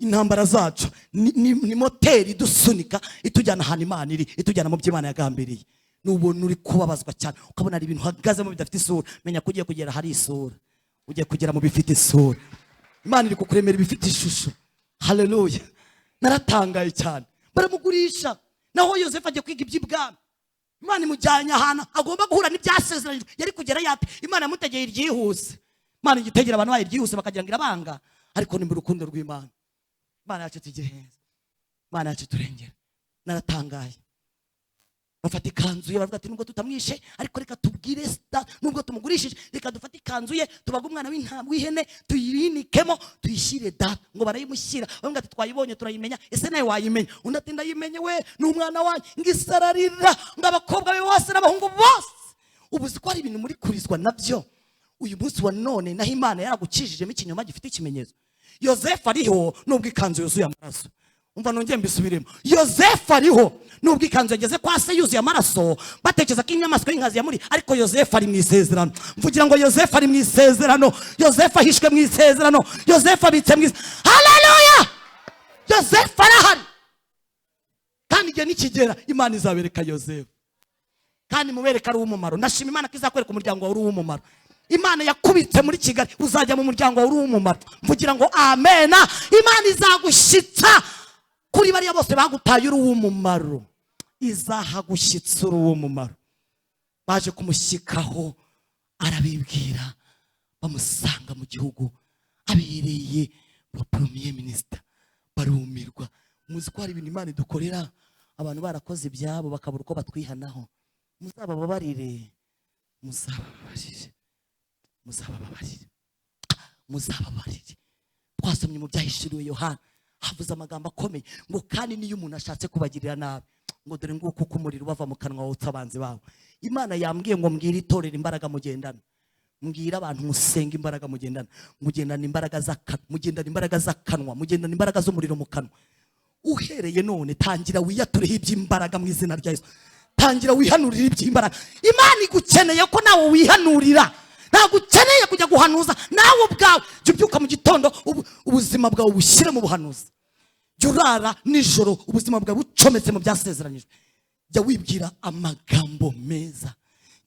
intambara zacu ni moteri dusunika itujyana ahantu Imana iri, itujyana mu byo Imana yagambiriye. Nubona uri kubabazwa cyane ukabona ari ibintu uhagazemo bidafite isura, menya ko ugiye kugera hari isura, ugiye kugera mu bifite isura. Imana iri kukuremera ibifite ishusho. Haleluya! Naratangaye cyane, baramugurisha. Naho Yosefu agiye kwiga iby'ibwami, Imana imujyanye ahantu agomba guhura n'ibyasezeranijwe. Yari kugera yate, Imana yamutegeye iryihuse. Imana igitegera abantu bayo iryihuse bakagira ngo irabanga, ariko ni mu rukundo rw'Imana. Imana yacu tugiheza, Imana yacu turengera. Naratangaye. Bafata ikanzu ye, baravuga ati nubwo tutamwishe ariko reka tubwire nubwo tumugurishije, reka dufate ikanzu ye tubaga umwana w'ihene tuyinikemo tuyishyire data. Ngo barayimushyira, baravuga ati twayibonye turayimenya, ese nawe wayimenya? Undi ati ndayimenye we, ni umwana wanjye. Ngo isararira, ngo abakobwa be bose n'abahungu bose. Ubu ko ari ibintu muri kurizwa nabyo uyu munsi wa none, naho Imana yaragukijijemo ikinyoma gifite ikimenyetso. Yosefu ariho nubwo ikanzu yuzuye amaraso. Umva nongeye mbisubiremo, Yosefu ariho nubwo ikanzu yageze kwa se yuzuye amaraso, batekereza ko inyamaswa y'inkazi yamuri, ariko Yosefu ari mu isezerano. Mvugira ngo Yosefu ari mu isezerano, Yosefu ahishwe mu isezerano, Yosefu abitse mu isezerano. Haleluya! Yosefu arahari, kandi igihe nikigera Imana izabereka Yosefu, kandi mubereka ari uw'umumaro. Ndashima Imana ko izakwereka umuryango wawe uri uw'umumaro. Imana yakubitse muri Kigali, uzajya mu muryango wawe uri uw'umumaro. Mvugira ngo amena. Imana izagushyitsa kuri bariya bose bagutaye uri uw'umumaro, izahagushyitsa uri uw'umumaro. Baje kumushyikaho, arabibwira, bamusanga mu gihugu abereye premier minister, barumirwa. Muzi ko hari ibintu Imana idukorera, abantu barakoze ibyabo bakabura uko batwihanaho. Muzabababarire, muzababarire, muzababarire, muzababarire. Twasomye mu byahishuriwe Yohana, havuze amagambo akomeye ngo kandi niyo umuntu ashatse kubagirira nabi, ngo dore nguko uko umuriro bava mu kanwa wotsa abanzi babo. Imana yambwiye ngo mbwira itorero imbaraga mugendana, mbwira abantu musenga imbaraga mugendana, mugendana imbaraga z'akanwa, mugendana imbaraga z'akanwa, mugendana imbaraga z'umuriro mu kanwa. Uhereye none tangira wiyatureho iby'imbaraga mu izina rya Yesu. Tangira wihanurira iby'imbaraga. Imana igukeneye ko nawe wihanurira, ntabwo ukeneye kujya guhanuza nawe ubwawe. Jya ubyuka mu gitondo ubuzima bwawe bushyire mu buhanuzi, jya urara nijoro ubuzima bwawe bucometse mu byasezeranijwe. Jya wibwira amagambo meza,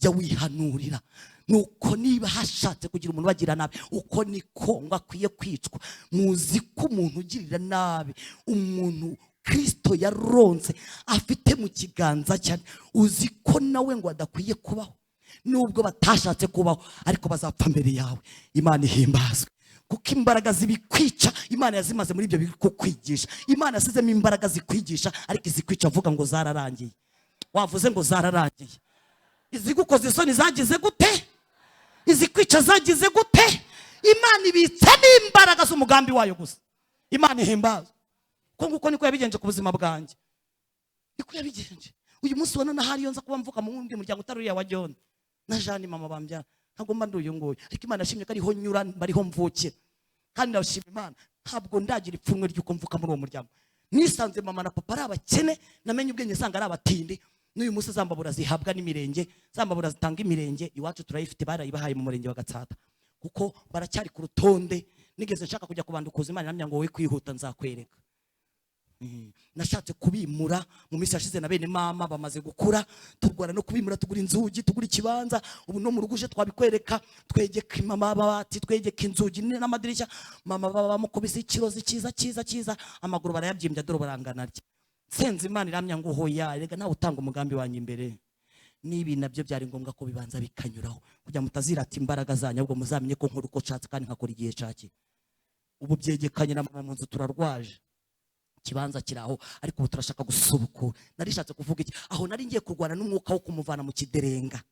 jya wihanurira. Nuko niba hashatse kugira umuntu bagira nabi, uko niko ngo akwiye kwicwa. Muzi ko umuntu ugirira nabi umuntu Kristo yaronse afite mu kiganza cyane, uzi ko nawe ngo adakwiye kubaho. Nubwo batashatse kubaho ariko bazapfa mbere yawe. Imana ihimbazwe, kuko imbaraga zibikwica Imana yazimaze muri ibyo biri kukwigisha. Imana yasizemo imbaraga zikwigisha, ariko izikwica avuga ngo zararangiye. Wavuze ngo zararangiye. Izigukoze isoni zagize gute? Izikwica zagize gute? Imana ibitsemo imbaraga z'umugambi wayo gusa. Imana ihimbazwe. Ko nguko niko yabigenje ku buzima bwanjye, niko yabigenje. Uyu munsi wa none hariyo nza kuba mvuka mu wundi muryango utari wa John na Jeanne mama bambya, ntabwo mba nduye nguye, ariko Imana yashimye ko ariho nyura, bariho mvukira. Kandi ndashima Imana, ntabwo ndagira ipfunwe ry'uko mvuka muri uwo muryango. Nisanze mama na papa ari abakene, namenye ubwenge sanga ari abatindi. N'uyu munsi zambabura zihabwa n'imirenge, zambabura zitanga imirenge iwacu turayifite, barayibahaye mu murenge wa Gatsata, kuko baracyari ku rutonde. Nigeze nshaka kujya kubandukuza, Imana namya ngo wowe kwihuta nzakwereka. Nashatse kubimura mu minsi yashize na bene mama bamaze gukura, turwana no kubimura, tugura inzugi, tugura ikibanza. Ubu no mu ruguje twabikwereka, twegeka mama babati, twegeka inzugi n'amadirishya. Mama baba mukubise ikirozi cyiza, amaguru barayabyimbya, dore barangana rye. Senze Imana iramya ngo hoya, rega nawe utanga umugambi wanyu imbere. Nibi nabyo byari ngombwa ko bibanza bikanyuraho, kujya mutazirata imbaraga zanyu, ahubwo muzamenye ko nkora uko nshatse kandi nkakora igihe caki. Ubu byegekanye na mama mu nzu turarwaje, ikibanza kiraho, ariko ubu turashaka gusubukura. Narishatse kuvuga iki? Aho nari ngiye kurwana n'umwuka wo kumuvana mu kiderenga,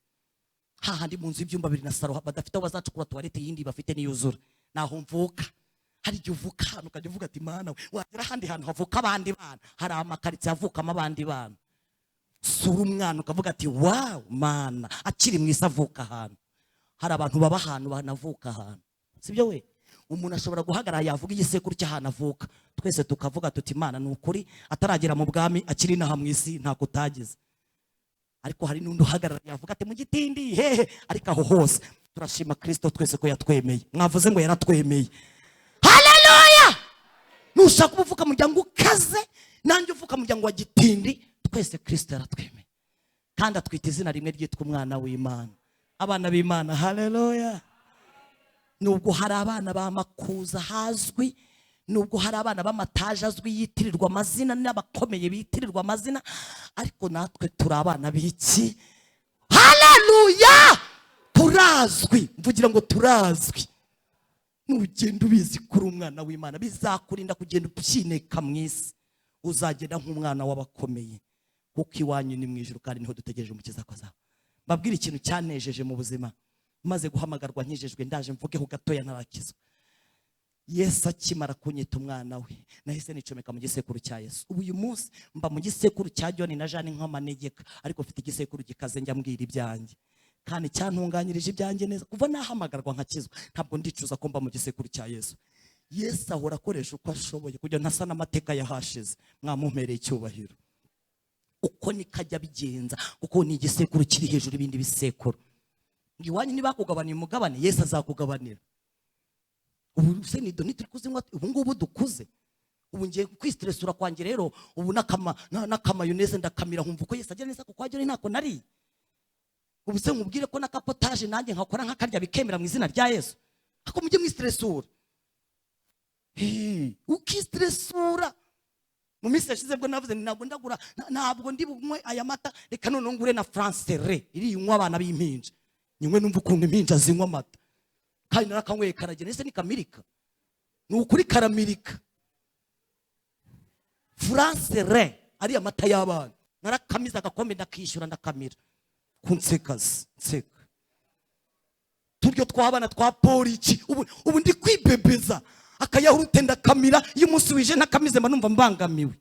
hahandi mu nzu y'ibyumba 2 na saro badafite aho bazacukura toilette yindi bafite niyuzura. Naho mvuka. Hari igihe uvuka ahantu ukajya uvuga ati mana we, wagera ahandi hantu havuka abandi bana, hari amakaritsiye avukamo abandi bana, sura umwana ukavuga ati wow mana, akiri mu isi avuka ahantu. Hari abantu baba ahantu banavuka ahantu, sibyo we? Umuntu ashobora guhagarara yavuga igisekuru cy'ahantu avuka, twese tukavuga tuti mana ni ukuri ataragera mu bwami akiri inaha mu isi nta kutagize. Ariko hari n'undi uhagarara yavuga ati mu gitindi hehe, ariko aho hose turashima Kristo twese ko yatwemeye. Mwavuze ngo yaratwemeye. Haleluya! Nushaka uvuka mu muryango ukaze, nanjye uvuka mu muryango wa gitindi, twese Kristo yaratwemeye. Kandi atwita izina rimwe ryitwa umwana w'Imana. Abana b'Imana, haleluya! Nubwo hari abana b'amakuza hazwi, nubwo hari abana b'amataje azwi yitirirwa amazina n'abakomeye bitirirwa amazina, ariko natwe turi abana b'iki? Haleluya! Turazwi, mvugira ngo turazwi. Nugenda ubizi kuri umwana w'Imana, bizakurinda kugenda ubyineka mu isi, uzagenda nk'umwana w'abakomeye, kuko iwanyu ni mu ijuru kandi niho dutegereje umukiza ko azaba. Mbabwira ikintu cyanejeje mu buzima, maze guhamagarwa nkijejwe, ndaje mvugeho gatoya ntarakizwa. Yesu akimara kunyita umwana we, nahise nicomeka mu gisekuru cya Yesu. Ubu uyu munsi mba mu gisekuru cya John na Jane nk'amanegeka, ariko mfite igisekuru gikaze njya mbwira ibyanjye, kandi cyantunganyirije ibyanjye neza. Kuva nahamagarwa nkakizwa, ntabwo ndicuza ko mba mu gisekuru cya Yesu. Yesu ahora akoresha uko ashoboye kugira ntasa n'amateka yahashize. Mwamumpereye icyubahiro. Uko nikajya bigenza, kuko ni igisekuru kiri hejuru ibindi bisekuru. Iwanyu nibakugabaniye umugabane, Yesu azakugabanira. Ubu se ni doni turi kuzinywa, ubu ngubu dukuze. Ubu ngiye kwistresura kwanjye rero, ubu n'akamayoneze ndakamira nkumva uko Yesu agira neza, kuko ajya ntako nari. Ubu se nkubwire ko nakapotage nanjye nkakora nkakarya bikemera mu izina rya Yesu. Ako mujye mwistresura. Ukistresura. Mu minsi yashize bwo navuze ntabwo ndagura, ntabwo ndi bumwe aya mata, reka none ngure na Francere iri yinywa abana b'impinja. Nyimwe numva ukuntu impinja zinywa amata, kandi narakanyweye karagena. Ese ni kamirika? Ni ukuri karamirika. Francere ari amata y'abana, narakamiza agakombe ndakishyura ndakamira. Kunsekazi nseka turyo twabana twa poliki. Ubu ndi kwibebeza akayahurute ndakamira. Iyo umunsi wije ntakamize mba numva mbangamiwe.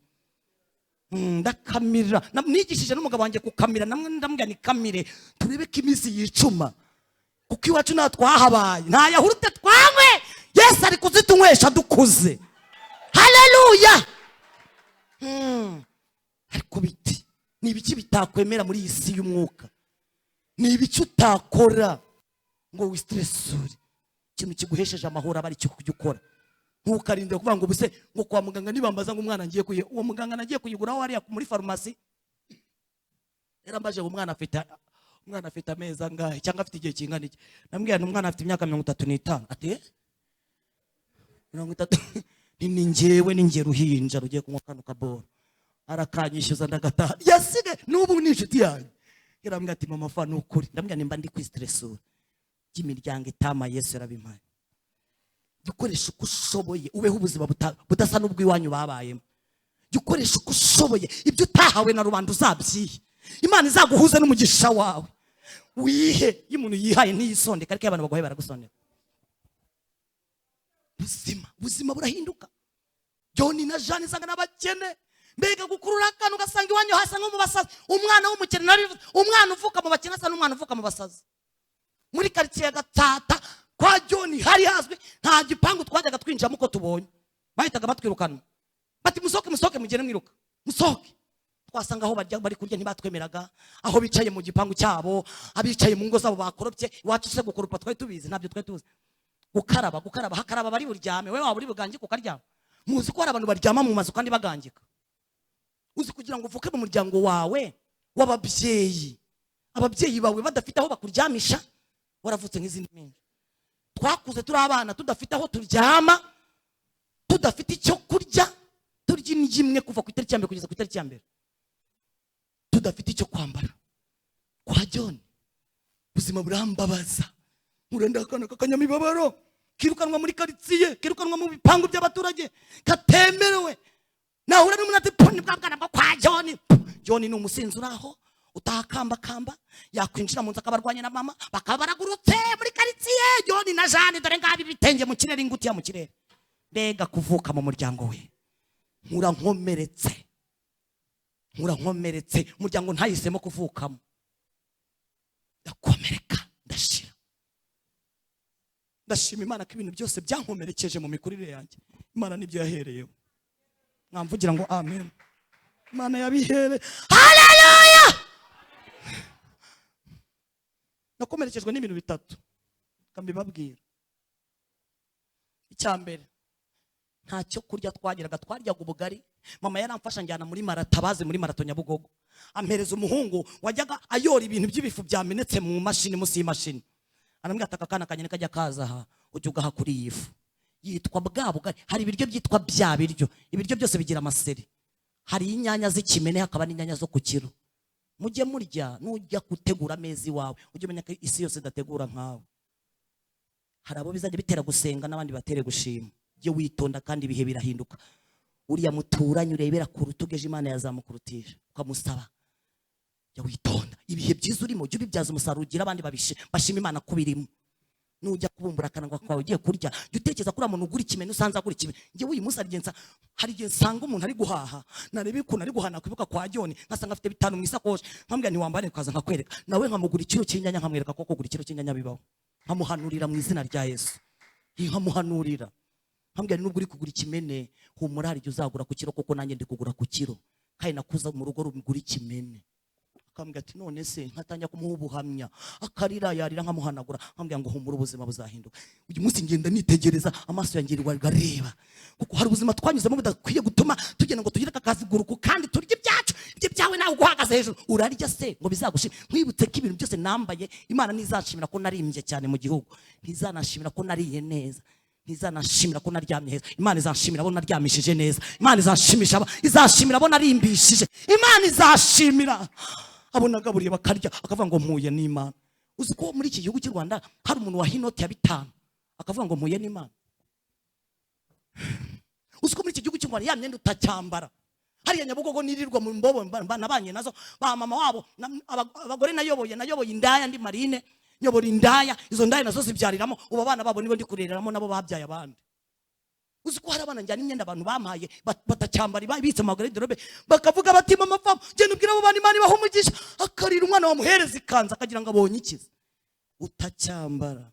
Ndakamira. Nigishije n'umugabo wanjye kukamira, namwe ndambwira ni kamire turebe ko iminsi yicuma, kuko iwacu nta twahabaye, nta yahurute twanywe. Yesu ari kuzitunywesha dukuze. Haleluya! Ariko biti ni ibiki bitakwemera muri iyi si y'umwuka? Ni ibiki utakora ngo wistresure? Ikintu kiguhesheje amahoro aba ari cyo kujya ukora. Ntukarinde kuvuga ngo buse ngo kwa muganga nibambaza ngo umwana ngiye kuye, uwo muganga nagiye kuyiguraho hariya muri farumasi, yarambaje ngo umwana afite amezi angahe cyangwa afite igihe kingana iki. Nambwira umwana afite imyaka 35. Ati 30? Ni njye ruhinja rugiye kunywa kano kaboro. Arakanyishyuza ndagataha. Yasige n'ubu ni inshuti yanjye. Yarambwira ati mama fa n'ukuri. Ndambwira nimba ndi kwistresura by'imiryango itama Yesu yarabimpaye. Dukoresha uko ushoboye, ubeho ubuzima budasa n'ubw'iwanyu babayemo. Dukoresha uko ushoboye, ibyo utahawe na rubanda uzabyihe. Imana izaguhuza n'umugisha wawe. Wihe, iyo umuntu yihaye ntiyisondeka, ariko abantu bagoye baragusondeka. Ubuzima burahinduka. John na Jane sanga n'abakene, mbega gukurura akantu ugasanga iwanyu hasa nko mu basazi. Umwana w'umukene narivuze, umwana uvuka mu bakene asa n'umwana uvuka mu basazi. Muri quartier ya Gatata kwa John hari hazwi nta gipangu twajyaga twinjiramo uko tubonye, bahitaga batwirukana bati musoke mugene mwiruka musoke. Twasanga aho bari kurya ntibatwemeraga, aho bicaye mu gipangu cyabo, abicaye mu ngo zabo bakorobye. Iwacu se gukoropa twari tubizi, ntabyo twari tuzi. Gukaraba hakaraba bari buryame, wewe waba uri bugangika ukaryama. Muzi ko hari abantu baryama mu mazu kandi bagangika. Uzi kugira ngo uvuke mu muryango wawe w'ababyeyi, ababyeyi bawe badafite aho bakuryamisha, waravutse nk'izindi mpinja. Twakuze turi abana tudafite aho turyama, tudafite icyo kurya, turya indyo imwe kuva ku itariki ya mbere kugeza ku itariki ya mbere, tudafite icyo kwambara. Kwa John ubuzima burambabaza, murenda akana kakanyamibabaro kirukanwa muri quartier, kirukanwa mu bipangu by'abaturage, katemerewe. nahura n'umuntu ati puni bwa bwana bwo kwa John. John ni umusinzi uraho utahakambakamba, yakwinjira mu nzu akabarwanya na mama bakaba baragurutse muri karitsiye. John na Jane dore ngabi bitenge mu kirere, ingutiya mu kirere. Mbega kuvuka mu muryango we, nkura nkomeretse umuryango ntahisemo kuvukamo, ndakomereka ndashira. Ndashima Imana ko ibintu byose byankomerekeje mu mikurire yanjye Imana nibyo yahereyeho. Mwamvugira ngo amen. Imana yabihere. Haleluya. Nakomerekejwe n'ibintu bitatu kambibabwira. Icyambere, ntacyo kurya twagiraga, twaryaga ubugari. Mama yaramfasha njyana muri maratabaze, muri marato Nyabugogo, ampereza umuhungu wajyaga ayora ibintu by'ibifu byamenetse mu mashini, musi y'imashini. Anambwira ati akana kanyene kajya kaza aha ujye ugaha kuri iyi fu, yitwa bwa bugari. Hari ibiryo byitwa bya biryo, ibiryo byose bigira amaseri. Hari inyanya z'ikimene, hakaba n'inyanya zo ku kiro. Mujye murya, nujya gutegura amezi wawe ujye umenya ko isi yose idategura nkawe. Hari abo bizajya bitera gusenga n'abandi batere gushima. Jye witonda kandi ibihe birahinduka. Uriya muturanye urebera ku rutugeje Imana yazamukurutisha ukamusaba. Jya witonda, ibihe byiza urimo jye ubibyaza umusaruro, ugira abandi bashima Imana kubirimo. Nujya kubumbura akanwa kwawe ugiye kurya, jya utekereza kuri umuntu ugura ikimene usanze agura ikimene. Njye uyu munsi hari igihe nsanga umuntu ari guhaha, narebe ukuntu ari guhana kwibuka kwa John, nkasanga afite 5 mu isakoshi, nkambwira ntiwambare ukaza nkakwereka. Nawe nkamugura ikiro cy'inyanya, nkamwereka ko kugura ikiro cy'inyanya bibaho. Nkamuhanurira mu izina rya Yesu. Nkamuhanurira. Nkambwira nubwo uri kugura ikimene, humura hari igihe uzagura ku kiro, kuko nanjye ndi kugura ku kiro. Kandi nakuza mu rugo rumugura ikimene. Akambwira ati none se nkatangira kumuha ubuhamya, akarira yarira nkamuhanagura. Nkambwira ngo humura ubuzima buzahinduka. Uyu munsi ngenda nitegereza, amaso yanjye gareba, kuko hari ubuzima twanyuzemo budakwiye gutuma tugenda ngo tugire akazi guruku kandi turye ibyacu. Ibyo byawe nawe uguhagaze hejuru urarya se ngo bizagushima. Nkwibutse ko ibintu byose nambaye Imana ntizashimira ko narimbye cyane mu gihugu, ntizanashimira ko nariye neza, ntizanashimira ko naryamye heza. Imana izashimira abo naryamishije neza. Imana izashimira abo narimbishije. Imana izashimira abo nagaburiye bakarya akavuga ngo mpuye n'Imana. Uzi ko muri iki gihugu cy'u Rwanda hari umuntu waha inoti ya 5 akavuga ngo mpuye n'Imana. Uzi ko muri iki gihugu cy'u Rwanda ya myenda utacyambara. Hariya Nyabugogo nirirwa mu mbobo nabanye nazo ba mama wabo, abagore nayoboye indaya, ndi marine nyobora indaya. Izo ndaya nazo zibyariramo ubu abana babo nibo ndi kurereramo, nabo babyaye abandi. Uzi ko hari abana njyana imyenda abantu bamaye batacyambara, ibitse mu garderobe, bakavuga bati mama papa genda ubwira abo bana Imana ibaha umugisha. Akarira umwana wamuhereza ikanzu akagira ngo abonye ikiza, utacyambara.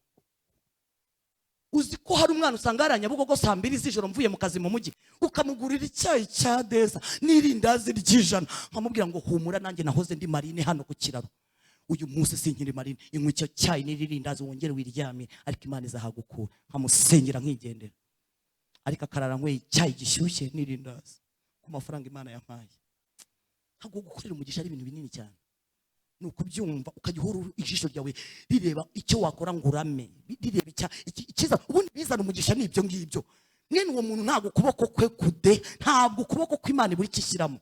Uzi ko hari umwana usanga hari Nyabugogo saa 2 z'ijoro mvuye mu kazi mu mujyi, ukamugurira icyayi cya deza n'irindazi ry'ijana, nkamubwira ngo humura nanjye nahoze ndi marine hano ku kiraro. Uyu munsi sinkiri marine, inywa icyo cyayi n'irindazi wongere wiryame, ariko Imana izahagukura. Nkamusengera nkigendera, ariko akarara nkwe icyayi gishyushye n'irindazi ku mafaranga Imana yampaye. Ntabwo gukorera umugisha ari ibintu binini cyane. Nuko byumva ukajya uhura ijisho ryawe rireba icyo wakora ngo urame, rireba ikiza ubundi bizana umugisha. Nibyo ngibyo mwene uwo muntu ntabwo ukuboko kwe kude, ntabwo ukuboko kw'Imana buri kishyiramo.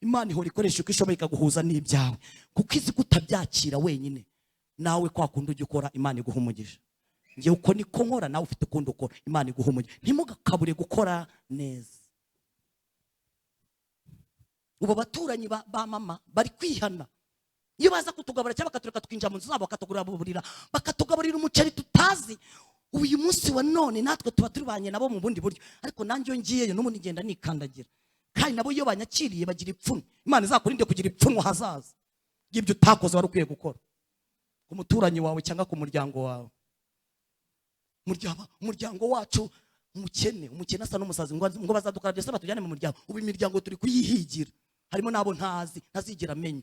Imana ihora ikoresha uko ishoboye ikaguhuza n'ibyawe, kuko izi kutabyakira wenyine. Nawe kwa kundi ujya ukora Imana iguha umugisha. Ngiye uko niko nkora, nawe ufite ukundi ukora Imana iguha umugisha. Ntimugakabure gukora neza. Ubu baturanyi ba mama bari kwihana. Iyo baza kutugabura cyangwa bakatureka twinjira mu nzu zabo bakatugaburira umuceri tutazi. Uyu munsi wa none natwe tuba turibanye nabo mu bundi buryo, ariko nanjye ngiyeyo n'ubundi ngenda nikandagira. Kandi nabo iyo banyakiriye bagira ipfunwe. Imana izakurinde kugira ipfunwe hazaza y'ibyo utakoze wari ukwiye gukora ku muturanyi wawe cyangwa ku muryango wawe. Umuryango wacu umukene asa n'umusazi ngo bazadukara ndetse batujyane mu muryango. Ubu imiryango turi kuyihigira, harimo nabo ntazigera amenya,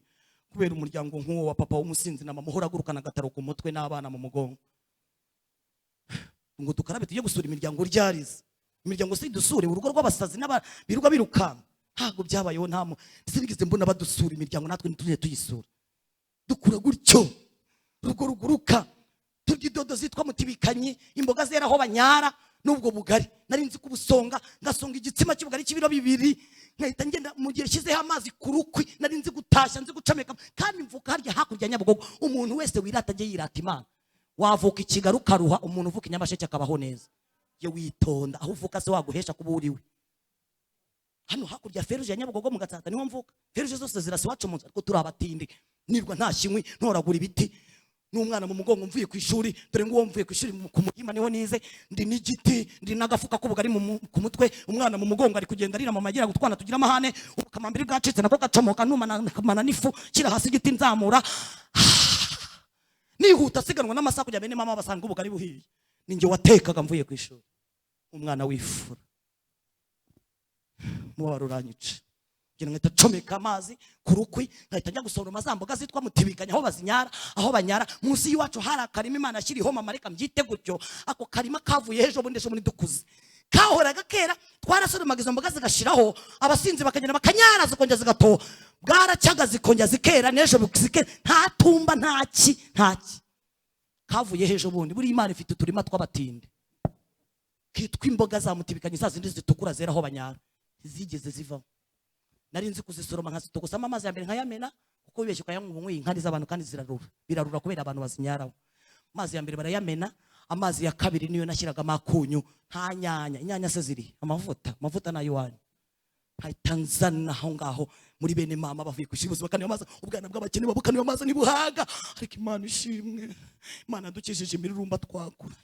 kubera umuryango nk'uwo wa papa w'umusinzi na mama uhora agurukana agataro ku mutwe n'abana mu mugongo. Ngo dukarabe tujye gusura imiryango ryarize. Imiryango si dusure urugo rw'abasazi n'abiruka biruka. Ntabwo byabayeho, ntamo sinigeze mbona badusura imiryango, natwe ntituje tuyisura. Dukura gutyo rugo ruguruka, turya idodo zitwa mutibikanyi, imboga zera aho banyara n'ubwo bugari. Nari nzi kubusonga, ngasonga igitsima cy'ubugari cy'ibiro 2, nkahita ngenda mu gihe shizeho amazi ku rukwi. Nari nzi gutashya, nzi gucameka, kandi mvuka harya hakurya Nyabugogo. Umuntu wese wirata agiye yirata Imana. Wavuka ikigaru karuha, umuntu uvuka Nyamasheke akabaho neza. Ye witonda, aho uvuka se waguhesha kuba uriwe. hano hakurya feruje ya Nyabugogo mu Gatsata niho mvuka. Feruje zose zirasa iwacu mu nzu, ariko turi abatindi, nirwa nta shinkwi ntoragura ibiti, n'umwana mu mugongo mvuye ku ishuri, dore ngo mvuye ku ishuri ku Muhima niho nize, ndi n'igiti, ndi n'agafuka k'ubugari ku mutwe, umwana mu mugongo ari kugenda arira mama agira gutwana tugira amahane, ubukamambiri bwacitse nako gacomoka numana n'ifu kira hasi igiti nzamura nihuta siganwa n'amasaha kujya bene mama basanga ubugari buhiye, ninjye watekaga mvuye ku ishuri, umwana wifura mubaro uranyica, ngira nkahita comeka amazi ku rukwi, nkahita njya gusoroma za mboga zitwa mutibikanya aho banyara munsi y'iwacu hari akarima Imana ashyiriho mama, reka mbyite gutyo, ako karima kavuye ejo bundi dukuze, kahoraga kera, twarasoromaga izo mboga zigashiraho, abasinzi bakagenda bakanyara zikongera zigatoha, bwaracyaga zikongera zikera, n'ejo zikera, nta tumba ntaki kavuye ejo bundi. Buri Imana ifite uturima tw'abatinde kitwa imboga za mutibikanya, za zindi zitukura zera aho banyara, zigeze zivamo. Nari nzi kuzisoroma nkazitogosamo amazi ya mbere nkayamena, kuko bibeshye ukayanywa ubunywi inkari z'abantu kandi birarura kubera abantu bazinyaraho. Amazi ya mbere barayamena, amazi ya kabiri niyo nashyiragamo akunyu, nta inyanya se ziri, amavuta nayo wanyu nkahita nzana aho ngaho muri bene mama bavuye ku ishuri, bakaniyo amazi, ubwana bw'abakene babukaniyo amazi ntibuhaga, ariko Imana ishimwe, Imana dukishije imirurumba twakura,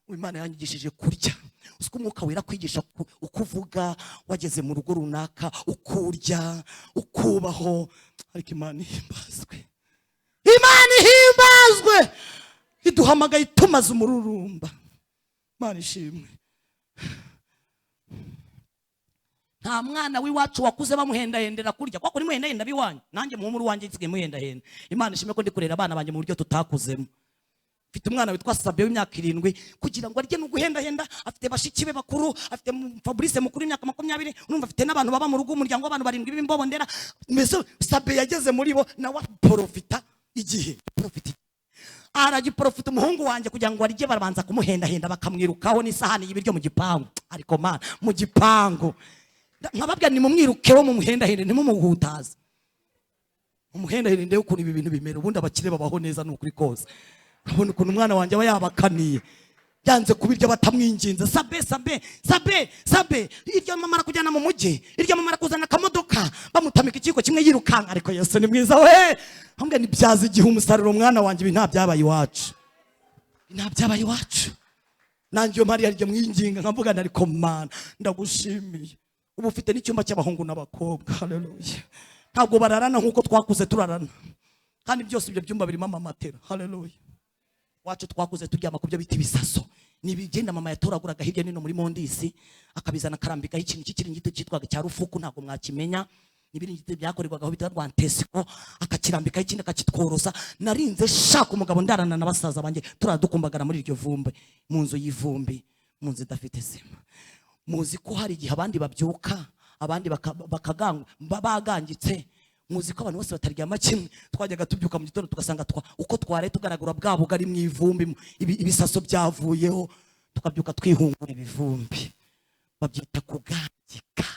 Imana yanyigishije kurya. Uziko umwuka wera kwigisha ukuvuga, wageze mu rugo runaka ukurya ukubaho, ariko Imana ihimbazwe, iduhamagaye tumaze umururumba, Imana ishimwe. Nta mwana w'iwacu wakuze bamuhendahendera kurya, kwa kuri muhendahenda biwanyu, nanjye mu muri wanjye nsigaye muhendahenda. Imana ishimwe ko ndi kurera abana banjye mu buryo tutakuzemo. Mfite umwana witwa Sabe w'imyaka 7, kugira ngo arye no guhendahenda, afite bashiki be bakuru, afite Fabrice mukuru imyaka 20, urumva afite n'abantu baba mu rugo, umuryango w'abantu 7 b'imbobondera. Mbese Sabe yageze muri bo nawe profita igihe, aragiprofita umuhungu wanjye kugira ngo arye, barabanza kumuhendahenda bakamwirukaho n'isahani y'ibiryo mu gipangu, ariko Mana mu gipangu nkababwira ni mumwirukeho mu muhendahende ntimumuhutaze, umuhendahende ndewe ukuntu ibi bintu bimera, ubundi abakire babaho neza n'ukuri kose. Nkabona ukuntu umwana wanjye aba yabakaniye, yanze kubirya batamwinginze, Sabe iryo mama arakujyana mu mujyi, iryo mama arakuzana akamodoka, bamutamika ikiko kimwe yirukanka, ariko Yesu ni mwiza we, ambwe nibyaza igihe umusaruro umwana wanjye, ibi nta byabaye iwacu, nanjye iyo Mariya arya mwinginga nkamvuga ariko Mana ndagushimiye, ubu ufite n'icyumba cy'abahungu n'abakobwa, haleluya, ntabwo bararana nkuko twakuze turarana, kandi byose ibyo byumba birimo amamatera, haleluya. Wacu twakuze turyama ku byo biti bisaso, nibigenda mama yatoraguraga hirya nino muri Mondisi, akabizana karambika ikintu cy'ikiringito cyitwaga cya rufuku, ntabwo mwakimenya, nibiringito byakorerwaga aho bita Rwantesiko, akakirambika ikindi akakitworosa. Narinze shaka umugabo ndarana na basaza banjye, turadukumbagara muri iryo vumbi, mu nzu y'ivumbi, mu nzu idafite sima. Muzi ko hari igihe abandi babyuka, abandi bagangitse, muzi ko abantu bose bataryama kimwe. Twajyaga tubyuka mu gitondo tugasanga uko tware tugaragura bwa bugari mu ivumbi, ibisaso byavuyeho, tukabyuka twihungura ibivumbi, babyita kugangika,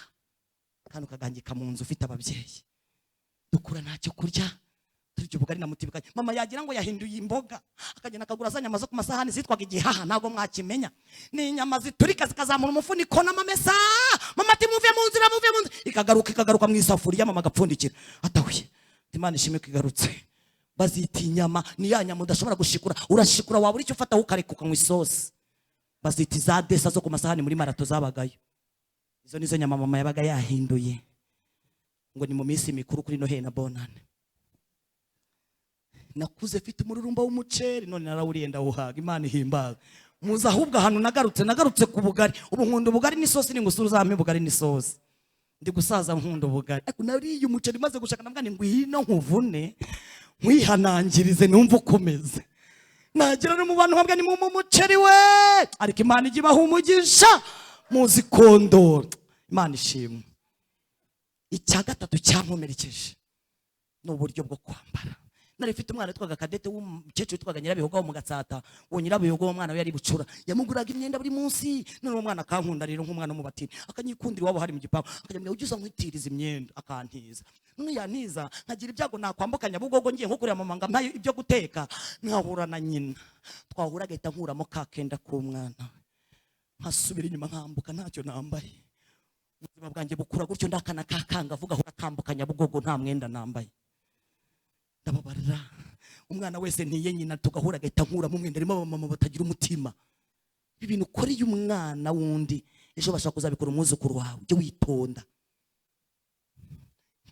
kandi ukagangika mu nzu ufite ababyeyi. Dukura ntacyo kurya, turya ubugari na mutibikanya, mama yagira ngo yahinduye imboga, akagenda akagura za nyama zo ku masahani zitwaga igihaha, ntabwo mwakimenya, ni inyama ziturika zikazamura umufuniko n'amamesa, mama ati muve mu nzira, ikagaruka mu isafuriya, mama agapfundikira, atahuye, Imana ishimwe ko igarutse. Bazita inyama, ni ya nyama udashobora gushikura, urashikura wabura icyo ufata ukareka ukanywa isosi, bazita za desa zo ku masahani muri marato zabagayo. Izo nizo nyama mama yabaga yahinduye, ngo ni mu minsi mikuru kuri Noheli na Bonane. Nakuze mfite umururumba w'umuceri, none narawuriye ndawuhaga, Imana ihimbaza. Muza ahubwo ahantu nagarutse ku bugari, ubu nkunda ubugari n'isosi, n'ingusuru zampe ubugari n'isosi, ndi gusaza nkunda ubugari. Ariko nariye umuceri maze gushaka nabwa ni ngwino nkuvune nkwihanangirize numva ukomeze, nagira no mu bantu nkabwa ni mu muceri we, ariko Imana igibaho umugisha, muzi kondora, Imana ishimwe. Icya gatatu cyankomerekeje n'uburyo bwo kwambara. Nari mfite umwana witwaga Kadete w'umukecuru witwaga Nyirabihogo mu Gatsata, uwo Nyirabihogo umwana we yari bucura, yamuguraga imyenda buri munsi, none uwo mwana akankunda rero nk'umwana w'umubatini, akanyikundira iwabo hari mu gipangu, akajya ugize nkwitiriza imyenda akantiza, none yantiza nkagira ibyago nakwambuka Nyabugogo ngiye nko kureba mama ngampaye ibyo guteka, nkahura na nyina, twahura agahita nkuramo kakenda k'umwana, nkasubira inyuma nkambuka ntacyo nambaye, ubuzima bwanjye bukura gutyo ndakana kakanga avuga aho akambukanya Bugogo nta mwenda nambaye. Ndababarira umwana wese ntiye nyina tugahura agahita nkura mu mwenda, arimo abamama batagira umutima. Ibintu ukoreye umwana wundi ejo bashaka kuzabikora umwuzukuru wawe, ujye witonda.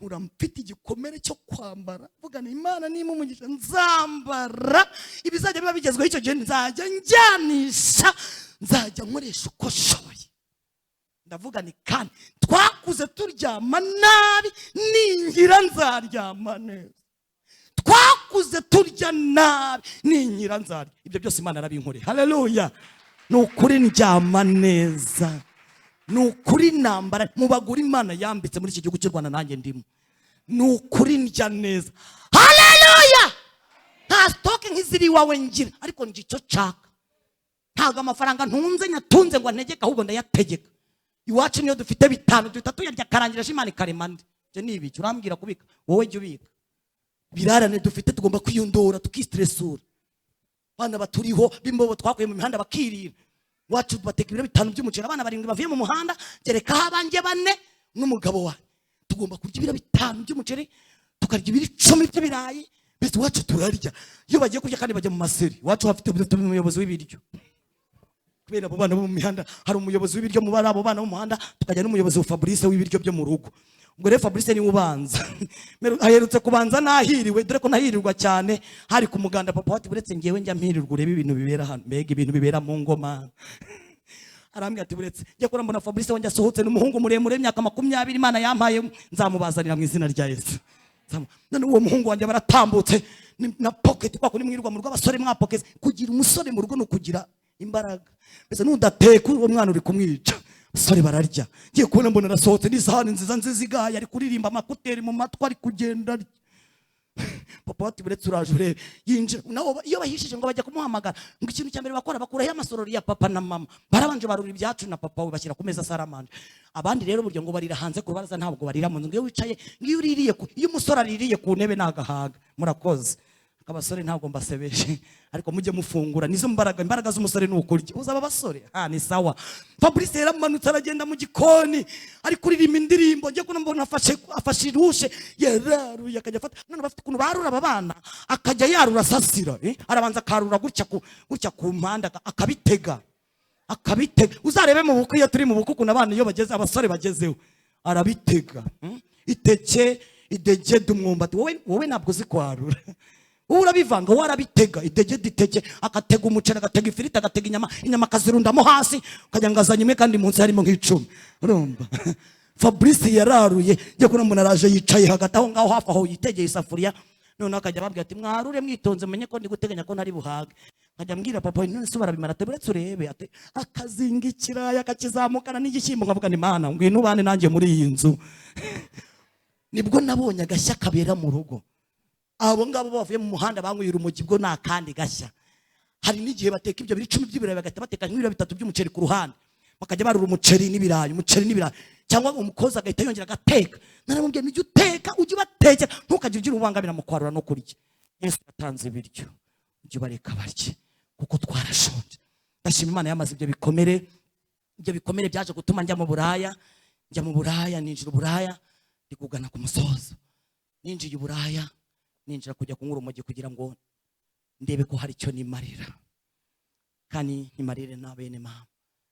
Mfite igikomere cyo kwambara, vuga ni Imana nima umugisha nzambara ibizajya biba bigezweho, icyo gihe nzajya njyanisha, nzajya nkoresha uko nshoboye. Ndavuga ni kandi twakuze turyama nabi, ningira nzaryama neza. Twakuze turya nabi, ningira nzarya. Ibyo byose Imana arabinkoreye. Haleluya. Nukuri ndyama neza, nukuri nambara mu bagura Imana yambitse muri iki gihugu cy'u Rwanda nanjye ndimo. Nukuri ndya neza. Haleluya. Nta stoke nk'iziri wawe ngira, ariko njicyo caka. Ntago amafaranga ntunze nyatunze ngo antegeka, ahubwo ndayategeka. Iwacu niyo dufite 5 duhita tuyarya karangira Imana ikaremande. Je nibiki urambwira kubika, wowe jye ubika. Birarane dufite tugomba kwiyondora tukistresura. Bana baturiho bimbobo twakuye mu mihanda bakirira. Wacu bateka ibiro 5 by'umuceri, abana 7 bavuye mu muhanda, gereka abanje 4 n'umugabo wa. Tugomba kurya ibiro 5 by'umuceri, tukarya ibiro 10 by'ibirayi, bese wacu turarya. Iyo bagiye kurya kandi bajya mu maseri, wacu hafite umuyobozi w'ibiryo. Kubera abo bana bo mu mihanda hari umuyobozi w'ibiryo mu bana abo bana bo mu muhanda, tukajya n'umuyobozi wa Fabrice w'ibiryo byo mu rugo. Ubwo rero Fabrice ni ubanza. Aherutse kubanza nahiriwe, dore ko nahirirwa cyane, hari ku muganda papa wati buretse ngewe njya mpirirwa urebe ibintu bibera hano, mbega ibintu bibera mu ngoma. Arambwira ati buretse njya kora mbona Fabrice wanjye asohotse n'umuhungu muremure imyaka 20 Imana yampaye, nzamubazanira mu izina rya Yesu. None uwo muhungu wanjye baratambutse na pocket kwa kuri mwirwa mu rugo abasore mwa pocket. Kugira umusore mu rugo no kugira imbaraga. Bese nudateka uwo mwana uri kumwica. Sore bararya. Ngiye kubona mbona nasohotse n'isahani nziza nzizigaye, ari kuririmba amakuteri mu matwa, ari kugenda. Papa wati buretse urajure yinjira. Naho iyo bahishije ngo bajya kumuhamagara, ngo ikintu cya mbere bakora bakuraho amasorori ya papa na mama. Barabanje barura ibyacu na papa we bashyira ku meza saramanje. Abandi rero buryo ngo barira hanze ku rubaraza, ntabwo barira mu nzu. Ngiye wicaye, ngiyo uririye ku, iyo umusore aririye ku ntebe nagahaga. Murakoze. Abasore ntabwo mbasebeshe, ariko mujye mufungura nizo imbaraga z'umusore nukurya. Uzaba basore ni sawa. Fabrice yaramanutse aragenda mu gikoni, ari kuririmba indirimbo. Ngiye kuna mbona afashe irushe, yararuye akajya afata. None bafite kuntu barura abana, akajya yarura sasira, arabanza akarura gutya ku mpanda, akabitega. Uzarebe mu bukwe, iyo turi mu bukwe kuna abana iyo bageze, abasore bagezeho arabitega. Idege dumwumbati, wowe ntabwo uzi kwarura. Urabivanga warabitega, idege akatega umuceri, agatega ifiriti, agatega inyama akazirundamo hasi, ukajyangazanya imwe kandi munsi harimo nk'icumi. Urumva Fabrice yararuye, ngiye kuna mbona araje yicaye hagati aho ngaho hafi aho yitegeye isafuriya. None akajya babwira ati mwarure mwitonze menye ko ndi guteganya ko ntari buhage. Akajya mbwira papa none se barabimara ate buretse urebe ate akazinga ikiraya akakizamukana n'igishyimbo, nkavuga ni Mana ngwino ubane nanjye muri iyi nzu. Nibwo nabonye agashya kabera mu rugo. Abo ngabo bavuye mu muhanda banywira umugi bwo nakandi gashya. Hari n'igihe bateka ibyo biri 10 by'ibirayi bagahita bateka nk'ibiro 3 by'umuceri ku ruhande, bakajya barura umuceri n'ibirayi cyangwa umukozi agahita yongera agateka. Naramubwiye n'ujye uteka, ujye batekera, ntukajye ugira ububangamira mu kwarura no kurya. Yesu yatanze ibiryo, ujye bareka barye kuko twarashonje. Ndashima Imana yamaze ibyo bikomere byaje gutuma njya mu Buraya, ninjira Buraya, ndikugana ku musozo. Ninjiye Buraya, ninjira kujya kunyura umugi kugira ngo ndebe ko hari icyo nimarira, kandi nimarire na bene mama.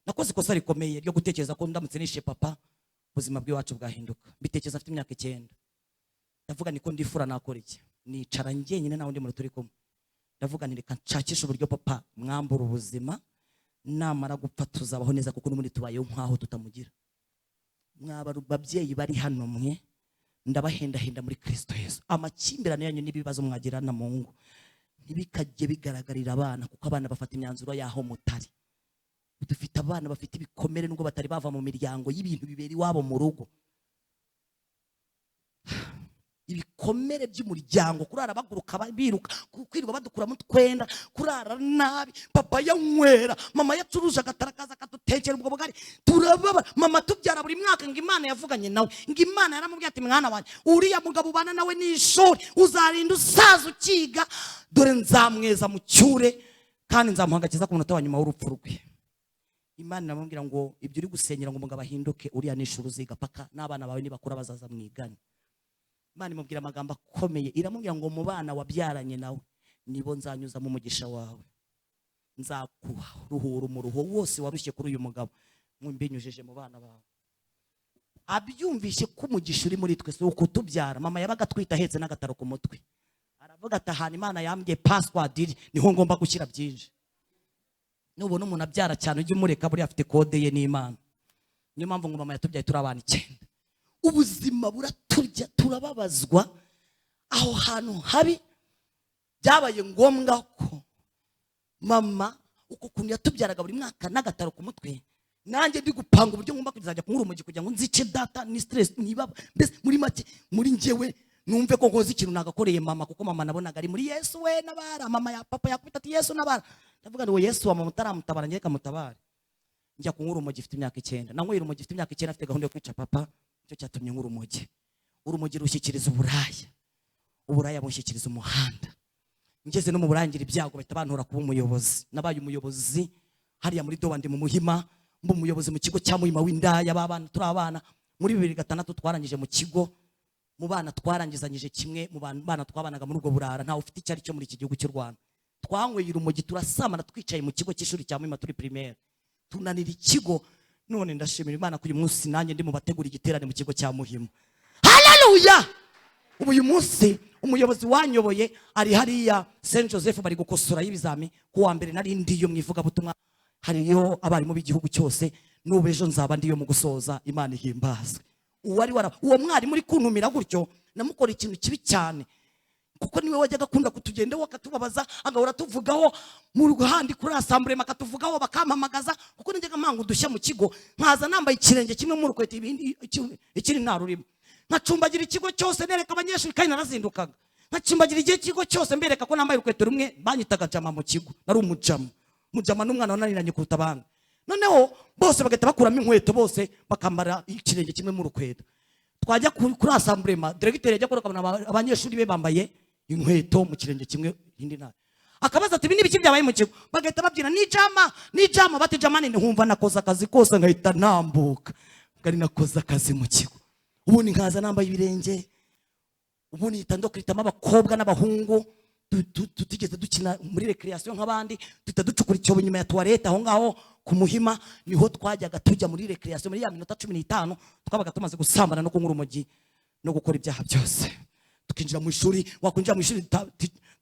Nakoze ikosa rikomeye ryo gutekereza ko ndamutse nishe papa ubuzima bw'iwacu bwahinduka. Mbitekereza afite imyaka 9. Ndavuga niko ndifura nakora iki, nicara njyenyine nawe ndi muri turi kumwe. Ndavuga ni reka nshakisha uburyo papa mwambura ubuzima, namara gupfa tuzabaho neza kuko n'ubundi tubayeho nkaho tutamugira. Mwaba babyeyi bari hano mwe, ndabahendahenda muri Kristo Yesu. Amakimbirane yanyu n'ibibazo mwagirana mu ngo ntibikajye bigaragarira abana, kuko abana bafata imyanzuro yaho mutari. Dufite abana bafite ibikomere nubwo batari bava mu miryango y'ibintu bibera iwabo mu rugo. Ibikomere by'umuryango, kurara baguruka biruka, kwirirwa badukuramo twenda, kurara nabi, papa yanywera, mama yacuruje agatarakaza akadutekera ubwo bugari, turababa. Mama tubyara buri mwaka ngo Imana yavuganye nawe, ngo Imana yaramubwiye ati mwana wanjye uriya mugabo ubana nawe n'ishuri uzarinda usaza ukiga, dore nzamweza mu cyure kandi nzamuhagakiza ku munota wa nyuma w'urupfu rwe. Imana iramubwira ngo ibyo uri gusenyera ngo umugabo ahinduke uriya nisha uruziga paka n'abana bawe nibakura bazaza mwigane. Imana imubwira amagambo akomeye, iramubwira ngo mu bana wabyaranye nawe nibo nzanyuza mu mugisha wawe, nzakuruhura umuruho wose warushye kuri uyu mugabo mbinyujije mu bana bawe. Abyumvishe ko umugisha uri muri twe, si ukutubyara. Mama yabaga atwita ahetse n'agataro ku mutwe, aravuga ati ahantu Imana yambwiye password iri niho ngomba gushyira byinshi. Nubona umuntu abyara cyane ujye umureka, buri afite kode ye n'Imana. Niyo mpamvu ngo mama yatubyaye turi abana 9. Ubuzima buraturya, turababazwa. Aho hantu habi byabaye ngombwa ko mama uko kuntu yatubyaraga buri mwaka n'agataro ku mutwe, nanjye ndi gupanga uburyo ngomba kuzajya kunyura umugi kugira ngo nzice data ni stress niba mbese muri make muri njyewe numve ko nkoze ikintu nagakoreye mama, kuko mama nabonaga ari muri Yesu we nabara. Mama ya papa yakubita ati Yesu nabara, ndavuga ngo Yesu wa mama utaramutabara njye kamutabare. Njya kunyura umugi ifite imyaka 9, nanywera umugi ifite imyaka 9, afite gahunda yo kwica papa. Icyo cyatumye nkura umugi. Urumogi rushyikiriza uburaya, uburaya bushyikiriza umuhanda. Ngeze no mu burangira ibyago bahita bantura kuba umuyobozi. Nabaye umuyobozi hariya muri Dowa ndi mu Muhima, mbu umuyobozi mu kigo cya Muhima w'indaya babana turi abana. Muri 2006 twarangije mu kigo, mu bana twarangizanyije kimwe mu bana twabanaga muri ubwo burara, ntawe ufite icyari cyo muri iki gihugu cy'u Rwanda. Twanyweye urumogi turasamana twicaye mu kigo cy'ishuri cya Muhima turi primaire, tunanira ikigo. None ndashimira Imana ko uyu munsi nanjye ndi mu bategura igiterane mu kigo cya Muhima. Haleluya! Uyu munsi umuyobozi wanyoboye ari hariya Saint Joseph, bari gukosora y'ibizami. Ku wa mbere nari ndiyo mwivuga butumwa, hariyo abarimu b'igihugu cyose. N'ubu ejo nzaba ndiyo mu gusoza. Imana ihimbazwe. Uwo mwari muri kuntumira gutyo namukora ikintu kibi cyane, kuko niwe wajyaga akunda kutugenda wakatubabaza, agahora tuvugaho mu ruhandi kuri assemblée makatuvugaho bakampamagaza, kuko njyaga mpangu dushya mu kigo nkaza nambaye ikirenge kimwe mu rukwete ibindi ikiri nta rurimo, nkacumbagira ikigo cyose nereka abanyeshuri kandi narazindukaga, nkacumbagira igihe kigo cyose mbereka ko nambaye urukwete rumwe. Banyitaga jama mu kigo, nari umujama n'umwana wananiranye kuruta abandi. Noneho bose bagahita bakuramo inkweto, bose bakambara ikirenge kimwe mu rukwete. Twajya kuri assemblée directeur yajya kureka abanyeshuri be bambaye inkweto mu kirenge kimwe indi nta. Akabaza ati ibindi biki byabaye mu kigo, bagahita babyina ni jama bati jamani. Nkumva nakoze akazi kose ngahita nambuka, ngari nakoze akazi mu kigo. Ubundi nkaza nambaye ibirenge, ubundi itandukritamo abakobwa n'abahungu, tutigeze dukina muri recreation nk'abandi, ducukura icyobo nyuma ya toilette aho ngaho ku Muhima. Niho twajyaga tujya muri recreation muri ya minota 15 twabaga tumaze gusambana no kunyura umugi no gukora ibyaha byose. Tukinjira mu ishuri, wakwinjira mu ishuri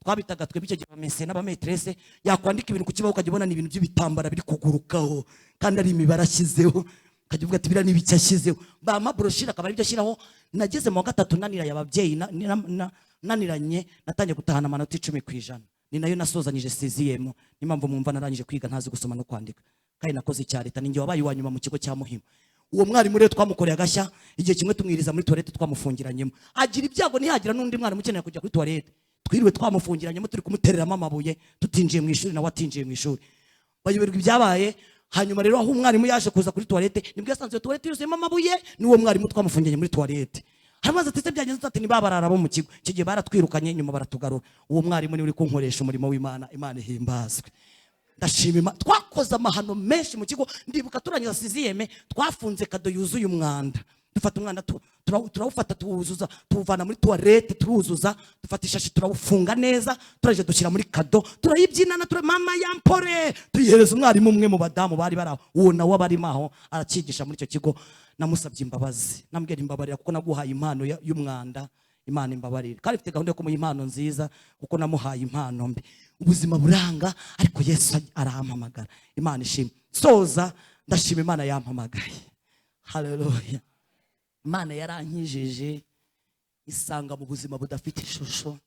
twabitaga twebwe icyo gihe bamese n'abametresse, yakwandika ibintu ku kibaho ukajya ni ibintu by'ibitambara biri kugurukaho kandi ari imibare ashyizeho, kagivuga ati bira n'ibiki ashyizeho. Bama broshira akaba ari byo ashyiraho. Nageze mu 3 naniraye ababyeyi naniranye, natangiye gutahana amanota 10%. Ni nayo nasozanyije 6e. Impamvu mwumva narangije kwiga ntazi gusoma no kwandika, kandi nakoze icya leta. Ninjye wabaye wanyuma mu kigo cya Muhima. Uwo mwarimu rero twamukoreye agashya, igihe kimwe tumwiriza muri toilette twamufungiranyemo, agira ibyago ntihagira n'undi mwarimu ukeneye kujya kuri toilette. Twiriwe twamufungiranyemo turi kumutereramo amabuye, tutinjiye mu ishuri nawe atinjiye mu ishuri. Bayoberwa ibyabaye. Hanyuma rero aho umwarimu yaje kuza kuri toilette, nibwo yasanze toilette yuzuyemo amabuye, n'uwo mwarimu twamufungiranye muri toilette. Hamaze ati se byagenze ati nibabarara bo mu kigo. Icyo gihe baratwirukanye, nyuma baratugarura. Uwo mwarimu ni uri kunkoresha umurimo w'Imana. Imana ihimbazwe. Ndashima twakoze amahano menshi mu kigo. Ndibuka turangiza 6e twafunze kado yuzuye umwanda. Dufata umwanda turawufata tuwuzuza, tuwuvana muri toilette turuzuza, dufata ishashi turawufunga neza, turaje dushyira muri kado, turayibyinana mama yampore, tuyihereza umwarimu umwe mu badamu bari baraho. Uwo nawe abarimo aho arakigisha muri icyo kigo. Namusabye imbabazi, nambwira imbabarira kuko naguhaye impano y'umwanda. Imana imbabarira, kandi ifite gahunda yo kumuha impano nziza kuko namuhaye impano mbi. Ubuzima buranga ariko Yesu arampamagara. Imana ishimwe. Soza ndashima Imana yampamagaye. Haleluya. Imana yarankijije isanga mu buzima budafite ishusho.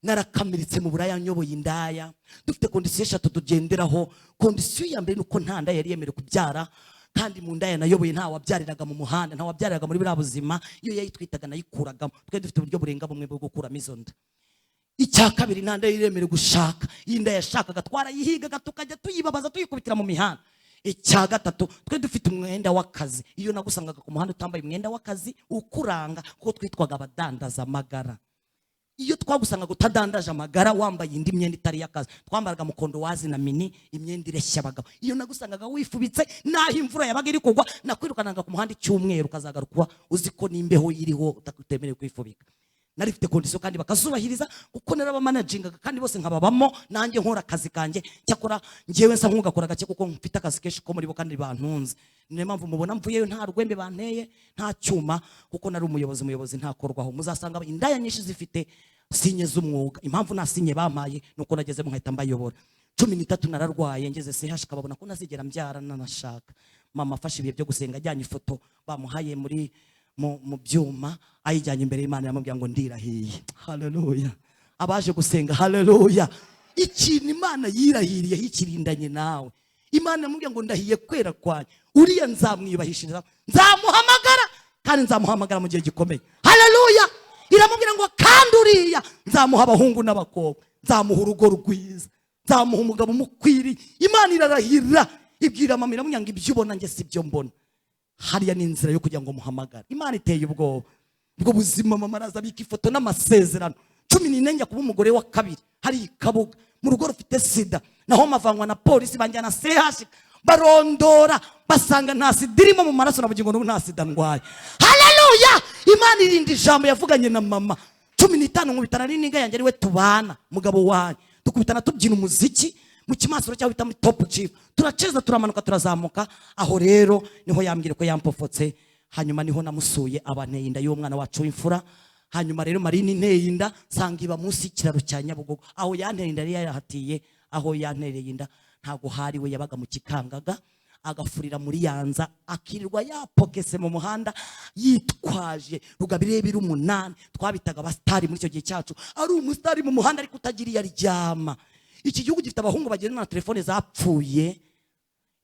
Narakamiritse mu buraya nyoboye indaya. Dufite condition 3 tugenderaho. Condition ya mbere nuko nta ndaya yari yemerewe kubyara, kandi mu ndaya nayoboye nta wabyariraga mu muhanda, nta wabyariraga muri bira buzima. Iyo yayitwitaga nayikuragamo. Twe dufite uburyo burenga bumwe bwo gukuramo izo nda. Icya kabiri nta ndaya yemerewe gushaka. Inda yashakaga twarayihigaga tukajya tuyibabaza tuyikubitira mu mihanda. Icya gatatu twe dufite umwenda w'akazi. Iyo nagusangaga ku muhanda utambaye umwenda w'akazi ukuranga, kuko twitwaga abadandaza amagara. iyo twagusangaga utadandaje amagara wambaye indi myenda itari y'akazi, twambaraga mukondo wazi na mini, imyenda ireshya abagabo. Iyo nagusangaga wifubitse naho imvura yabaga iri kugwa, nakwirukanaga ku muhanda icyumweru ukazagaruka uzi ko n'imbeho iriho utakutemerewe kwifubika. Nari mfite kondisiyo kandi bakazubahiriza kuko narabamanagingaga kandi bose nkababamo, nanjye nkora akazi kanjye. Cyakora njyewe nsa nk'ugakora gake kuko mfite akazi kenshi ko muri bo kandi bantunze. Niyo mpamvu mubona mvuyeyo nta rwembe banteye, nta cyuma, kuko nari umuyobozi ntakorwaho. Muzasanga indaya nyinshi zifite sinye z'umwuga. Impamvu nta sinye bampaye nuko nageze mu nkahita mbayobora. 13 nararwaye ngeze CH kababona ko nazigera mbyara nanashaka. Mama afashe ibihe byo gusenga, ajyanye ifoto bamuhaye muri mu byuma, ayijyanye imbere y'Imana, yamubwira ngo ndirahiye. Haleluya. Abaje gusenga, haleluya. Ikintu Imana yirahiriye hikirindanye nawe. Imana yamubwira ngo ndahiye kwera kwanye, uriya nzamwibahishiriza, nzamuhamagara kandi nzamuhamagara mu gihe gikomeye. Haleluya. Iramubwira ngo kandi uriya nzamuha abahungu n'abakobwa, nzamuha urugo rwiza, nzamuha umugabo umukwiriye. Imana irarahira, ibwira mama iramubwira ngo ibyo ubona njye si byo mbona. Hariya ni inzira yo kugira ngo muhamagare. Imana iteye ubwoba. Ubwo buzima mama araza abika ifoto n'amasezerano. 14 njya kuba umugore wa kabiri hari Kabuga mu rugo rufite sida, naho mavangwa na polisi banjyana CH barondora basanga nta sida irimo mu maraso, nabugingo n'ubu nta sida ndwaye. Haleluya. Imana irindi jambo yavuganye na mama. 15 nkubitana n'inga yanjye ariwe tubana mugabo wanjye, dukubitana tubyina umuziki mu kimasuro cyaho bita muri Top Chief, turaceza turamanuka turazamuka. Aho rero niho yambwira ko yampofotse. Hanyuma niho namusuye abanteye inda y'umwana wacu w'imfura. Hanyuma rero Marine inteye inda sanga iba munsi y'ikiraro cya Nyabugogo. Aho yanteye inda yari yarahatiye, aho yantereye inda ntago hari we, yabaga mu Kikangaga agafurira muri Yanza, akirirwa yapokese mu muhanda yitwaje rugabirebira 8. Twabitaga abastari muri icyo gihe cyacu, ari umustari mu muhanda ariko utagiriye aryama. Iki gihugu gifite abahungu bagenda na telefone zapfuye.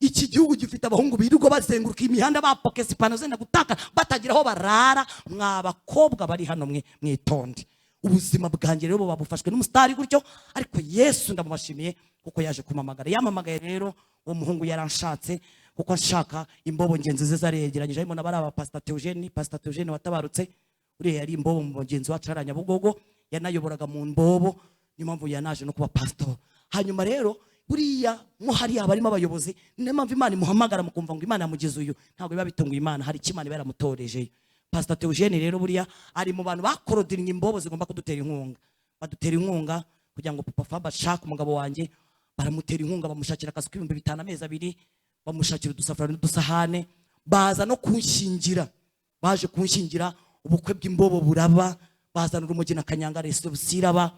Iki gihugu gifite abahungu birirwa bazenguruka imihanda bapokese ipano zenda gutaka batagira aho barara. Mwabakobwa bari hano mwitonde. Ubuzima bwanjye rero babufashwe n'umustari gutyo, ariko Yesu ndamubashimiye kuko yaje kumamagara. Yamamagaye rero uwo muhungu yaranshatse kuko ashaka imbobo ngenzi ze zaregeranyije, harimo n'abari aba Pastor Theogene watabarutse. Uriya yari imbobo mu ngenzi wacu aranya Bugogo, yanayoboraga mu mbobo, niyo mpamvu yanaje no kuba pastor. Hanyuma rero buriya mo hari abarimo abayobozi, niyo mpamvu Imana imuhamagara mukumva ngo Imana yamugize uyu, ntabwo biba bitunguye Imana, hari ikimana baramutoreje. Pastor Theogene rero buriya ari mu bantu bakorodinga imbobo zigomba kudutera inkunga. Badutera inkunga kugira ngo Papa Faba ashaka umugabo wanjye, baramutera inkunga bamushakira akazi k'ibihumbi 5 amezi 2, bamushakira udusafari n'udusahane, baza no kunshingira. Baje kunshingira ubukwe bw'imbobo buraba, bazana urumogi na kanyanga resto busiraba.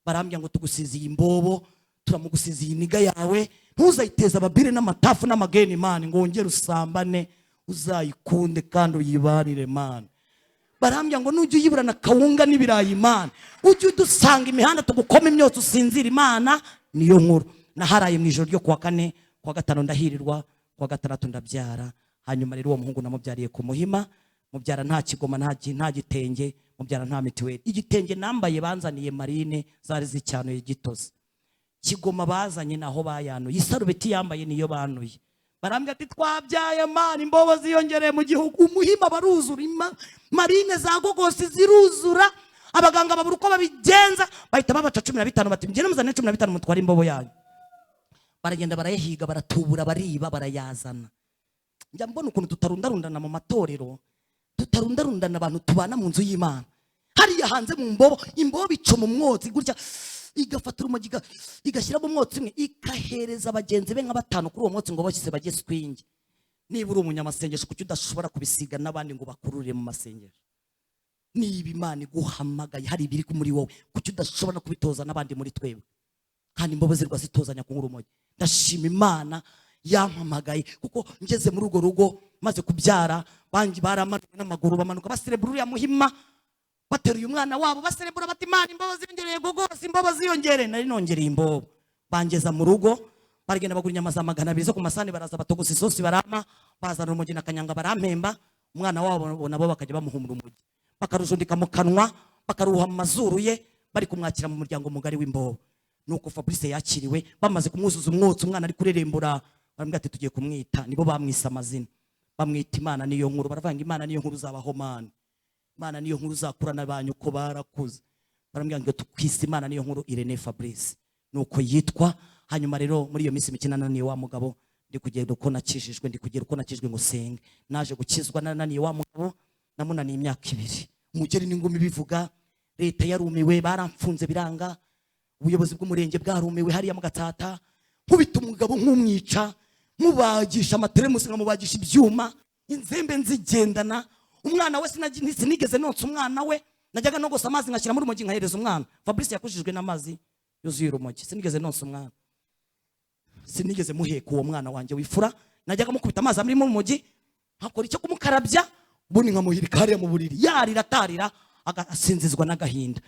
Barambya ngo tugusiziye imbobo, turamugusiziye iniga yawe, ntuzayiteza ababire n'amatafu n'amageni Imana, ngo wongere usambane, uzayikunde kandi uyibarire Imana. Barambya ngo nujye uyiburana kawunga n'ibirayi Imana, ujye udusanga imihanda tugukoma imyotsi usinzira Imana. Niyo nkuru naharaye mu ijoro ryo kuwa 4, kuwa 5 ndahirirwa, kuwa 6 ndabyara. Hanyuma rero uwo muhungu namubyariye ku Muhima, mubyara nta kigoma nta gitenge, mubyara nta mitiweli. Igitenge nambaye banzaniye Marine zari zicyanuye gitoze, kigoma bazanye naho bayanuye, isarubeti yambaye niyo banuye. Barambya ati twabyaye Mana, imbobo ziyongereye mu gihugu. Umuhima baruzura, Marine za Gogosi ziruzura. Abaganga babura uko babigenza, bahita babaca 15 bati mugende muzane 15 mutwara imbobo yanyu. Baragenda barayihiga, baratubura, bariba, barayazana. Njya mbona ukuntu tutarundarundana mu matorero, tutarundarundana abantu tubana mu nzu y'Imana. Hariya hanze mu mbobo, imbobo icoma umwotsi gutya, igafata urumogi igashyira mu mwotsi umwe, ikahereza abagenzi be nka 5 kuri uwo mwotsi ngo bashyize bajye swingi. Niba uri umunyamasengesho kuki udashobora kubisiga n'abandi ngo bakurure mu masengesho? Niba Imana iguhamagaye hari ibiri muri wowe, kuki udashobora kubitoza n'abandi muri twebwe? Kandi imbobo zirwa zitozanya ku urumogi. Ndashima Imana yampamagaye kuko ngeze muri urwo rugo maze kubyara, bangi baramanuka n'amaguru, bamanuka baserebura uriya Muhima, bateruye umwana wabo baserebura bati Imana imbobo ziyongereye Gogosi, imbobo ziyongere. Nari nongereye imbobo, bangeza mu rugo, baragenda bagura inyama za 200 zo ku masani, baraza batogosa isosi barama, bazana urumogi na kanyanga barampemba. Umwana wabo nabo bakajya bamuhumura umugi, bakarujundika mu kanwa, bakaruha mu mazuru ye, bari kumwakira mu muryango mugari w'imbobo. Nuko Fabrice yakiriwe, bamaze kumwuzuza umwotsi, umwana ari kurerembura, barambwira ati tugiye kumwita. Nibo bamwisa amazina, bamwita Imana niyo nkuru. Baravanga Imana niyo nkuru zabaho Mana, Imana niyo nkuru zakurana banyu ko barakuze. barambwira ngo tukwise Imana niyo nkuru Irene Fabrice nuko yitwa. Hanyuma rero muri iyo minsi mike nananiye wa mugabo, ndi kugenda uko nakijijwe, ndi kugera uko nakijijwe ngo senge. Naje gukizwa nananiye wa mugabo, namunaniye imyaka 2. Umugeri n'ingumi bivuga, leta yarumiwe, baramfunze biranga, ubuyobozi bw'umurenge bwarumiwe hariya mu Gatata, nkubita umugabo nk'umwica, mubagisha amateremusi nkamubagisha ibyuma, inzembe nzigendana. Umwana we sinigeze nonsa umwana we, najyaga no gusa amazi nkashyira muri urumogi nkahereza umwana. Fabrice yakujijwe n'amazi yuzuye urumogi, sinigeze nonsa umwana, sinigeze muheka uwo mwana wanjye wifura. Najyaga mukubita amazi amuri mu rumogi, nkakora icyo kumukarabya, ubundi nkamuhirika hariya mu buriri, yarira atarira, agasinzizwa n'agahinda.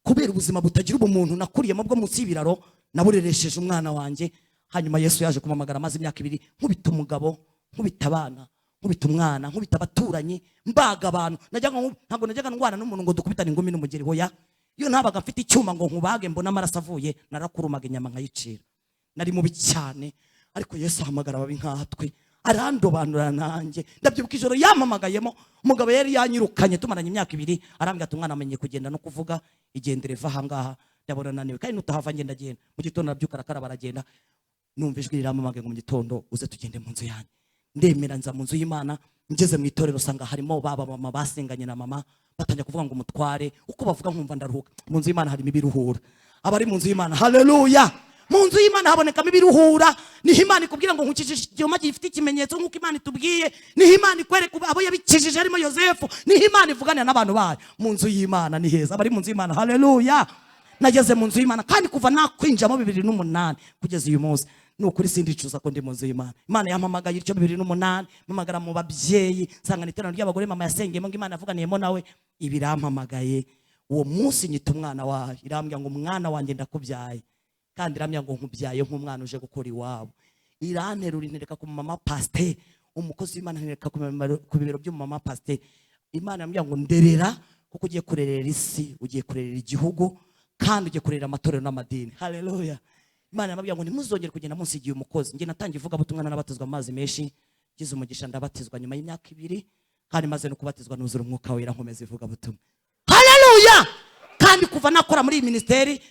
Kubera ubuzima butagira ubumuntu nakuriyemo bwo munsi y'ibiraro, nabureresheje umwana wanjye. Hanyuma Yesu yaje kumamagara amazi imyaka 2, nkubita umugabo, nkubita abana, nkubita umwana, nkubita abaturanyi, mbaga abantu. Ntabwo najyaga ndwana n'umuntu ngo dukubitane ingumi n'umugeri hoya. Iyo ntabaga mfite icyuma ngo nkubage mbona amaraso avuye, narakurumaga inyama nkayicira. Nari mubi cyane, ariko Yesu ahamagara ababi nkatwe, arandobanura nanjye. Ndabyibuka ijoro yamamagayemo, umugabo yari yanyirukanye tumaranye imyaka 2, arambwira ati umwana amenye kugenda no kuvuga, igendere va hangaha, ndabona naniwe kandi nutahava ngenda genda. Mu gitondo nabyuka arakara baragenda, numva ijwi riramamagaye ngo mu gitondo uze tugende mu nzu yanjye. Ndemera nza mu nzu y'Imana, ngeze mu itorero sanga harimo baba mama basenganye na mama, batanya kuvuga ngo umutware, uko bavuga nkumva ndaruhuka. Mu nzu y'Imana harimo ibiruhura, abari mu nzu y'Imana haleluya. Mu nzu y'Imana habonekamo ibiruhura. Niho Imana ikubwira ngo nkukijije icyuma gifite ikimenyetso nk'uko Imana itubwiye. Niho Imana ikwereka abo yabikijije harimo Yosefu. Niho Imana ivuganira n'abantu bayo. Mu nzu y'Imana ni heza, abari mu nzu y'Imana haleluya. Nageze mu nzu y'Imana kandi kuva nakwinjamo 2008 kugeza uyu munsi nukuri sindicuza ko ndi mu nzu y'Imana. Imana yampamagaye icyo 2008, mpamagara mu babyeyi, nsanga n'iterano ry'abagore mama yasengeyemo ngo Imana yavuganiyemo nawe, ibirampamagaye. Uwo munsi nyita umwana wayo, irambwira ngo umwana wanjye ndakubyaye, kandi iramya ngo nkubyaye nk'umwana uje gukora iwabo. Iranterura intereka ku mama pasteur, umukozi w'Imana intereka ku bibero by'umama pasteur. Imana yambwira ngo nderera, kuko ugiye kurerera isi, ugiye kurerera igihugu, kandi ugiye kurerera amatorero n'amadini. Haleluya. Imana yambwira ngo ntimuzongere kugenda munsigiye umukozi. Nge natangiye vuga butumwa nabatizwa amazi menshi, gize umugisha ndabatizwa nyuma y'imyaka 2, kandi maze no kubatizwa nuzura umwuka wera nkomeza ivuga butumwa. Haleluya. Kandi kuva nakora muri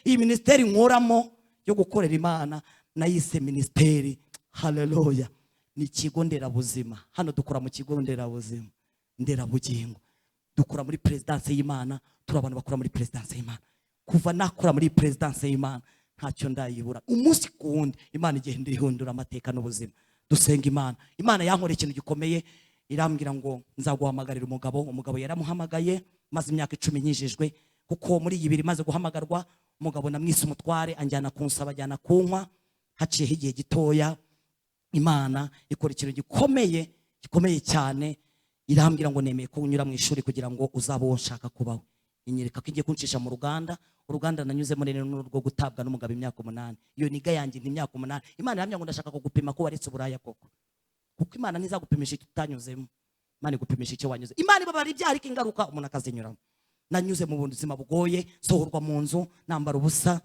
iyi ministeri nkoramo yo gukorera Imana, nayise ministeri haleluya, ni ikigo nderabuzima. Hano dukora mu kigo nderabuzima nderabugingo, dukora muri presidence y'Imana, turi abantu bakora muri presidence y'Imana. Kuva nakora muri presidence y'Imana ntacyo ndayibura. Umunsi kuwundi Imana igenda ihindura amateka n'ubuzima. Dusenga Imana. Imana yankoreye ikintu gikomeye, irambwira ngo nzaguhamagarira umugabo. Umugabo yaramuhamagaye, maze imyaka 10 nyijijwe, kuko muri 2 maze guhamagarwa umugabo namwise umutware, anjyana kunsaba, ajyana kunywa. Haciye igihe gitoya Imana ikora ikintu gikomeye cyane, irambwira ngo nemeye ko unyura mu ishuri kugira ngo uzabo nshaka kubaho. Inyereka ko igiye kuncisha mu uruganda nanyuzemo rero n'urwo gutabwa n'umugabo imyaka 8. Iyo niga yanjye ni imyaka 8. Imana yambwira ngo ndashaka kugupima ko waretse uburaya koko, kuko Imana ntizagupimisha icyo utanyuzemo, Imana igupimisha icyo wanyuze. Imana ibabara ibyaha ariko ingaruka umuntu akazinyuramo. Nanyuze mu buzima bugoye, sohorwa mu nzu nambara ubusa,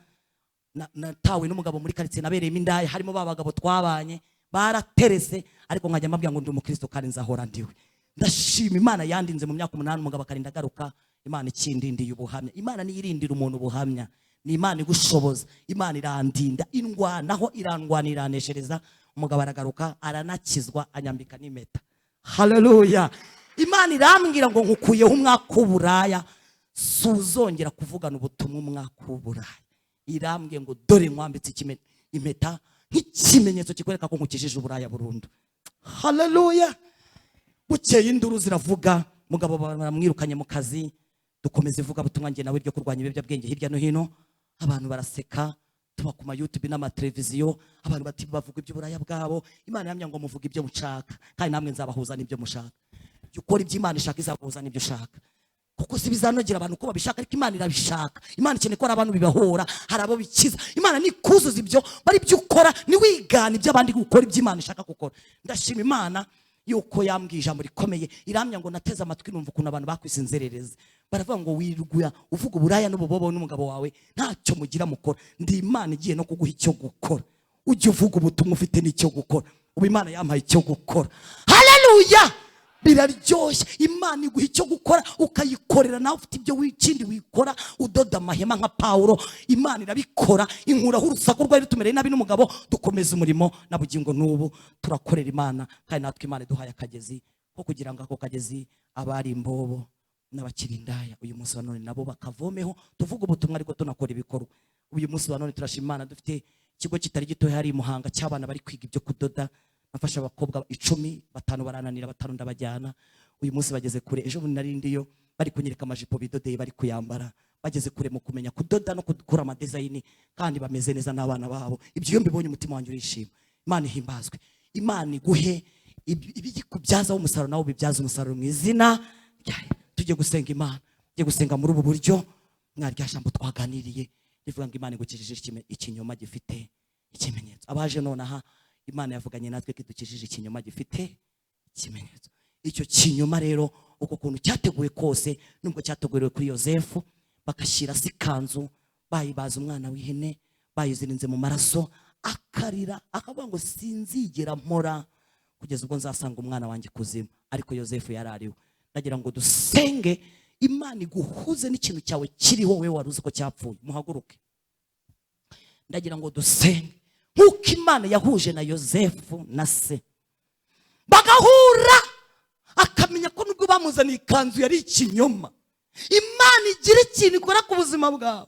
natawe n'umugabo muri karitsiye nabereyemo indaya, harimo babagabo twabanye baraterese, ariko nkajya mbabwira ngo ndi umukristo kandi nzahora ndiwe. Ndashima Imana yandinze mu myaka 8 umugabo akarinda garuka. Imana ikindindiye ubuhamya. Imana niyirindira umuntu ubuhamya, ni Imana igushoboza. Imana irandinda, indwanaho irandwanira iraneshereza. Umugabo aragaruka, aranakizwa, anyambika n'impeta. Haleluya. Imana irambwira ngo nkukuyeho umwaka w'uburaya, suzongera kuvugana ubutumwa umwaka w'uburaya. Irambwiye ngo dore nkwambitse impeta nk'ikimenyetso kikwereka ko nkukijije uburaya burundu. Haleluya. Bukeye induru ziravuga, mugabo baramwirukanye mu kazi, dukomeza ivuga butumwa nge nawe ryo kurwanya ibiyobyabwenge hirya no hino. Abantu baraseka, tuba ku YouTube n'amateleviziyo, abantu bati bavuga iby'uburaya bwabo. Imana yambwira ngo muvuga ibyo mushaka, kandi namwe nzabahuza n'ibyo mushaka. Ukora ibyo Imana ishaka izabahuza n'ibyo ushaka, kuko si bizanogera abantu ko babishaka, ariko Imana irabishaka. Imana ikeneye ko abantu bibahora, hari abo bikiza. Imana nikuzuza ibyo bari byo ukora, ni wigana ibyo abandi gukora ibyo Imana ishaka gukora. Ndashima Imana yuko yambwiye ijambo rikomeye. Iramya ngo nateze amatwi numva ukuntu abantu bakwisinzerereza, baravuga ngo wirguya uvuga uburaya n'ububobo n'umugabo wawe ntacyo mugira mukora. Ndi Imana igiye no kuguha icyo gukora, ujye uvuga ubutumwa ufite n'icyo gukora. Ubu Imana yampaye icyo gukora. Haleluya. biraryoshye. Imana iguha icyo gukora ukayikorera, nawe ufite ibyo wikindi wikora, udoda amahema nka Pawulo. Imana irabikora, inkuraho urusaku rwari rutumereye nabi n'umugabo, dukomeza umurimo na bugingo n'ubu turakorera Imana. Kandi natwe Imana iduhaye akagezi ko kugira ngo ako kagezi abari imbobo n'abakirindaya uyu munsi wa none nabo bakavomeho, tuvuga ubutumwa ariko tunakora ibikorwa. Uyu munsi wa none turashima Imana, dufite ikigo kitari gito hari Muhanga cy'abana bari kwiga ibyo kudoda. Nafasha abakobwa 10, 5 barananira, 5 ndabajyana. Uyu munsi bageze kure. Ejo bundi nari ndiyo bari kunyereka amajipo bidodeye bari kuyambara, bageze kure mu kumenya kudoda no gukora ama design, kandi bameze neza n'abana babo. Ibyo iyo mbibonye umutima wanjye urishima. Imana ihimbazwe. Imana iguhe ibigikubyaza umusaruro, nawe bibyaza umusaruro mu izina ryayo. Tujye gusenga Imana, tujye gusenga muri ubu buryo. Mwarya jambo twaganiriye rivuga ngo Imana igukijije ikinyoma gifite ikimenyetso. Abaje nonaha Imana yavuganye natwe ko idukijije ikinyoma gifite ikimenyetso. Icyo kinyoma rero uko kuntu cyateguwe kose, nubwo cyateguriwe kuri Yosefu, bakashyira se ikanzu, bayibaza umwana w'ihene, bayizirinze mu maraso, akarira akavuga ngo sinzigera mpora kugeza ubwo nzasanga umwana wanjye kuzimu. Ariko Yosefu yarariwe. Ndagira ngo dusenge Imana iguhuze n'ikintu cyawe kiriho wewe waruzi ko cyapfuye. Muhaguruke, ndagira ngo dusenge nk'uko Imana yahuje na Yosefu na se, bagahura, akamenya ko nubwo bamuzaniye ikanzu yari ikinyoma, Imana igira ikintu ikora ku buzima bwawe,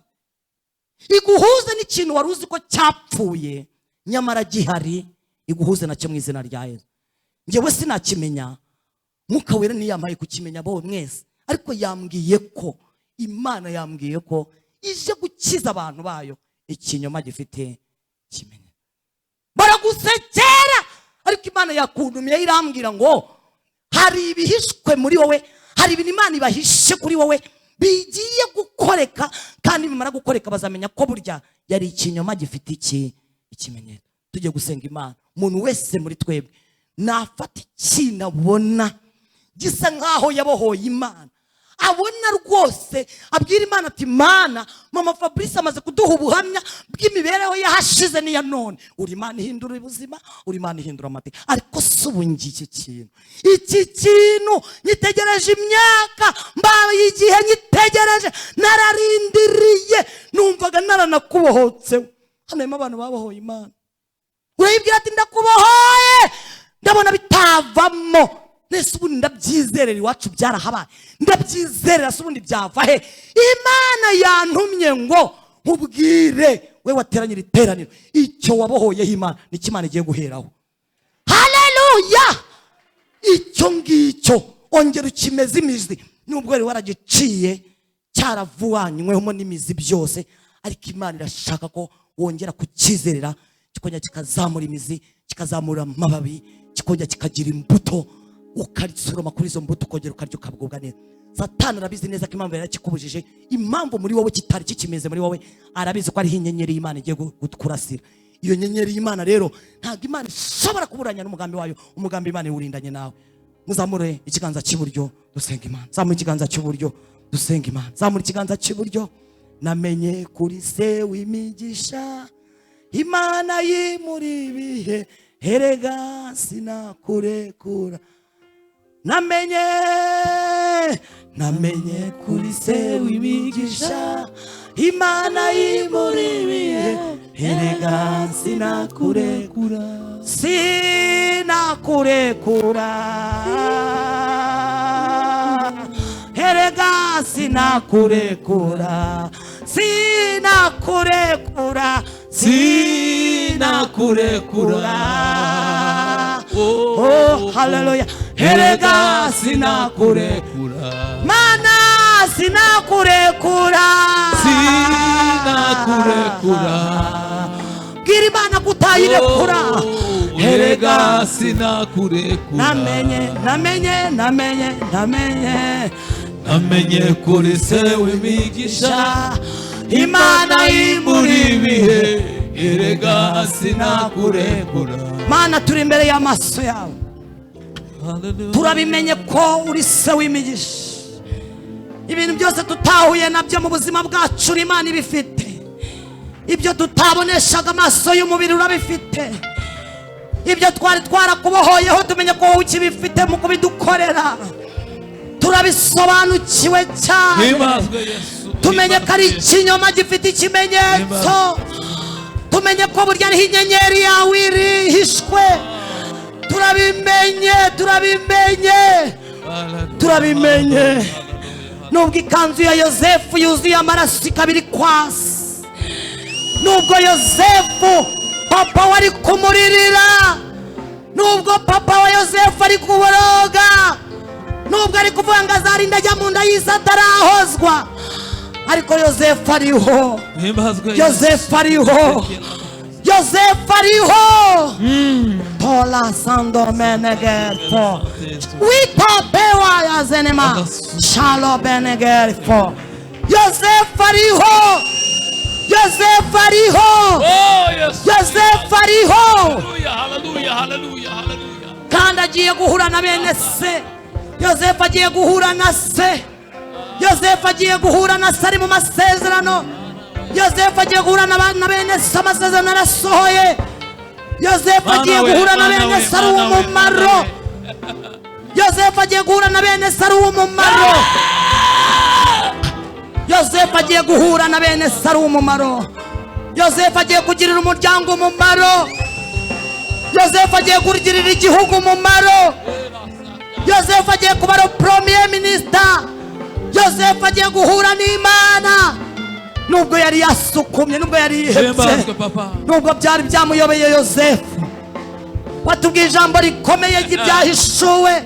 iguhuze n'ikintu wari uzi ko cyapfuye nyamara gihari, iguhuze nacyo mu izina rya Yesu. Njyewe sinakimenya, Mwuka Wera niyamaye kukimenya bo mwese, ariko yambwiye ko Imana yambwiye ko ije gukiza abantu bayo ikinyoma gifite kimenye. Baragusekera, ariko Imana yakundumiye irambwira ngo hari ibihishwe muri wowe, hari ibintu Imana ibahishe kuri wowe bigiye gukoreka, kandi bimara gukoreka bazamenya ko burya yari ikinyoma gifite ikimenyetso. Tujye gusenga Imana. Umuntu wese muri twebwe nafata ikintu abona gisa nkaho yabohoye Imana, abona rwose, abwira Imana ati Mana, mama Fabrice amaze kuduha ubuhamya bw'imibereho yahashize n'iya none. Uri Imana ihindura ubuzima, uri Imana ihindura amateka. Ariko subungi iki kintu nyitegereje imyaka, mbaye igihe nyitegereje, nararindiriye, numvaga naranakubohotseho. Hano harimo abantu babohoye Imana. Urayibwira ati ndakubohoye, ndabona bitavamo. Nese ubundi ndabyizerera, iwacu byarahabaye, ndabyizerera. Se ubundi byava he? Imana yantumye ngo nkubwire we wateranye iteraniro, icyo wabohoyeho Imana nicyo Imana igiye guheraho. Haleluya! Icyo ngicyo ongera ukimeze imizi, nubwo wari waragiciye cyaravuanyweho n'imizi byose, ariko Imana irashaka ko wongera kukizerera, kikongera kikazamura imizi, kikazamura amababi, kikongera kikagira imbuto, ukarisoroma kuri izo mbuto, ukongera ukarya ukabwubwa neza. Satani arabizi neza ko impamvu yarakikubujije, impamvu muri wowe kitari kikimeze muri wowe, arabizi ko ariho inyenyeri y'Imana igiye kurasira. Iyo nyenyeri y'Imana rero ntabwo Imana ishobora kuburanya n'umugambi wayo. Umugambi Imana iwurindanye nawe. Muzamure ikiganza cy'iburyo dusenga Imana. Zamura ikiganza cy'iburyo dusenga Imana. Zamura ikiganza cy'iburyo. Namenye kuri se w'imigisha, Imana yimuri ibihe, herega sinakurekura. Namenye kuri se w'imigisha, Imana yimuri ibihe, herega sinakurekura. Herega sinakurekura. Oh, hallelujah. Herega sinakurekura. Mana sinakurekura. Gira Imana kutayirekura. Herega sinakurekura. Namenye kuri se w'imigisha, Imana yimuri ibihe, herega sinakurekura. Mana, turi imbere y'amaso yawe, turabimenye ko uri se w'imigisha. Ibintu byose tutahuye nabyo mu buzima bwacu Imana ibifite. Ibyo tutaboneshaga amaso y'umubiri urabifite. ibyo twari twarakubohoyeho tumenye ko wowe ukibifite mu kubidukorera. Turabisobanukiwe cyane, Himbazwe Yesu. tumenye ko ari ikinyoma gifite ikimenyetso, tumenye ko burya ariho inyenyeri yawe irihishwe. Turabimenye, turabimenye. Nubwo ikanzu ya Yosefu yuzuye amaraso ikabiri kwasi, nubwo Yosefu papa wari kumuririra, nubwo papa wa Yosefu ari kuboroga, nubwo ari kuvuga ngo azarinda ajya mu nda y'isi atarahozwa, ariko Yosefu ariho, Yosefu ariho, Yosefu ariho. Tola sandomenegerfo witopewa ya zenema shalo benegerfo. Yosefu ariho, Yosefu ariho, Yosefu ariho. Kandi agiye guhura na bene se. Yosefu agiye guhura na se. Yosefu agiye guhura na se ari mu masezerano. Yosefu agiye guhura na bene se, amasezerano arasohoye. Yosefu agiye guhura na bene se ari uw'umumaro. Yosefu agiye guhura na bene se ari uw'umumaro. Yosefu agiye guhura na bene se ari uw'umumaro. Yosefu agiye kugirira umuryango umumaro. Yosefu agiye kugirira igihugu umumaro. Yosefu agiye kuba premier minister. Yosefu agiye guhura n'Imana. Nubwo yari yasukumye, nubwo yari yihebye, nubwo byari byamuyobeye Yosefu, watubwiye ijambo rikomeye ry'ibyahishuwe.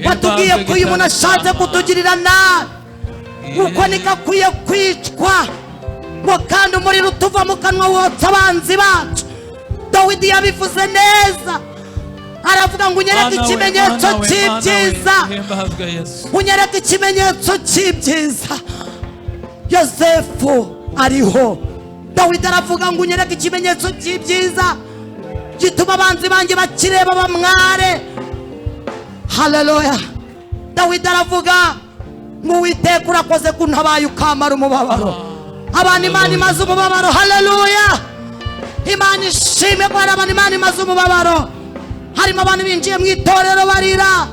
Watubwiye ko uyu muntu ashatse kutugirira nabi, uko niko akwiye kwicwa, ngo kandi umuriro utuva mu kanwa wotsa abanzi bacu. Dawidi yabivuze neza, aravuga ngo unyereke ikimenyetso cy'ibyiza, unyereke ikimenyetso cy'ibyiza. Yosefu ariho. Dawidi aravuga ngo unyereke ikimenyetso cy'ibyiza gituma abanzi banjye bakireba bamware. Haleluya. Dawidi aravuga ngo Uwiteka urakoze kuntabaye ukamara umubabaro. Abantu Imana imaze umubabaro. Haleluya. Imana ishimwe ko hari abantu Imana imaze umubabaro. Harimo abantu binjiye mu itorero barira,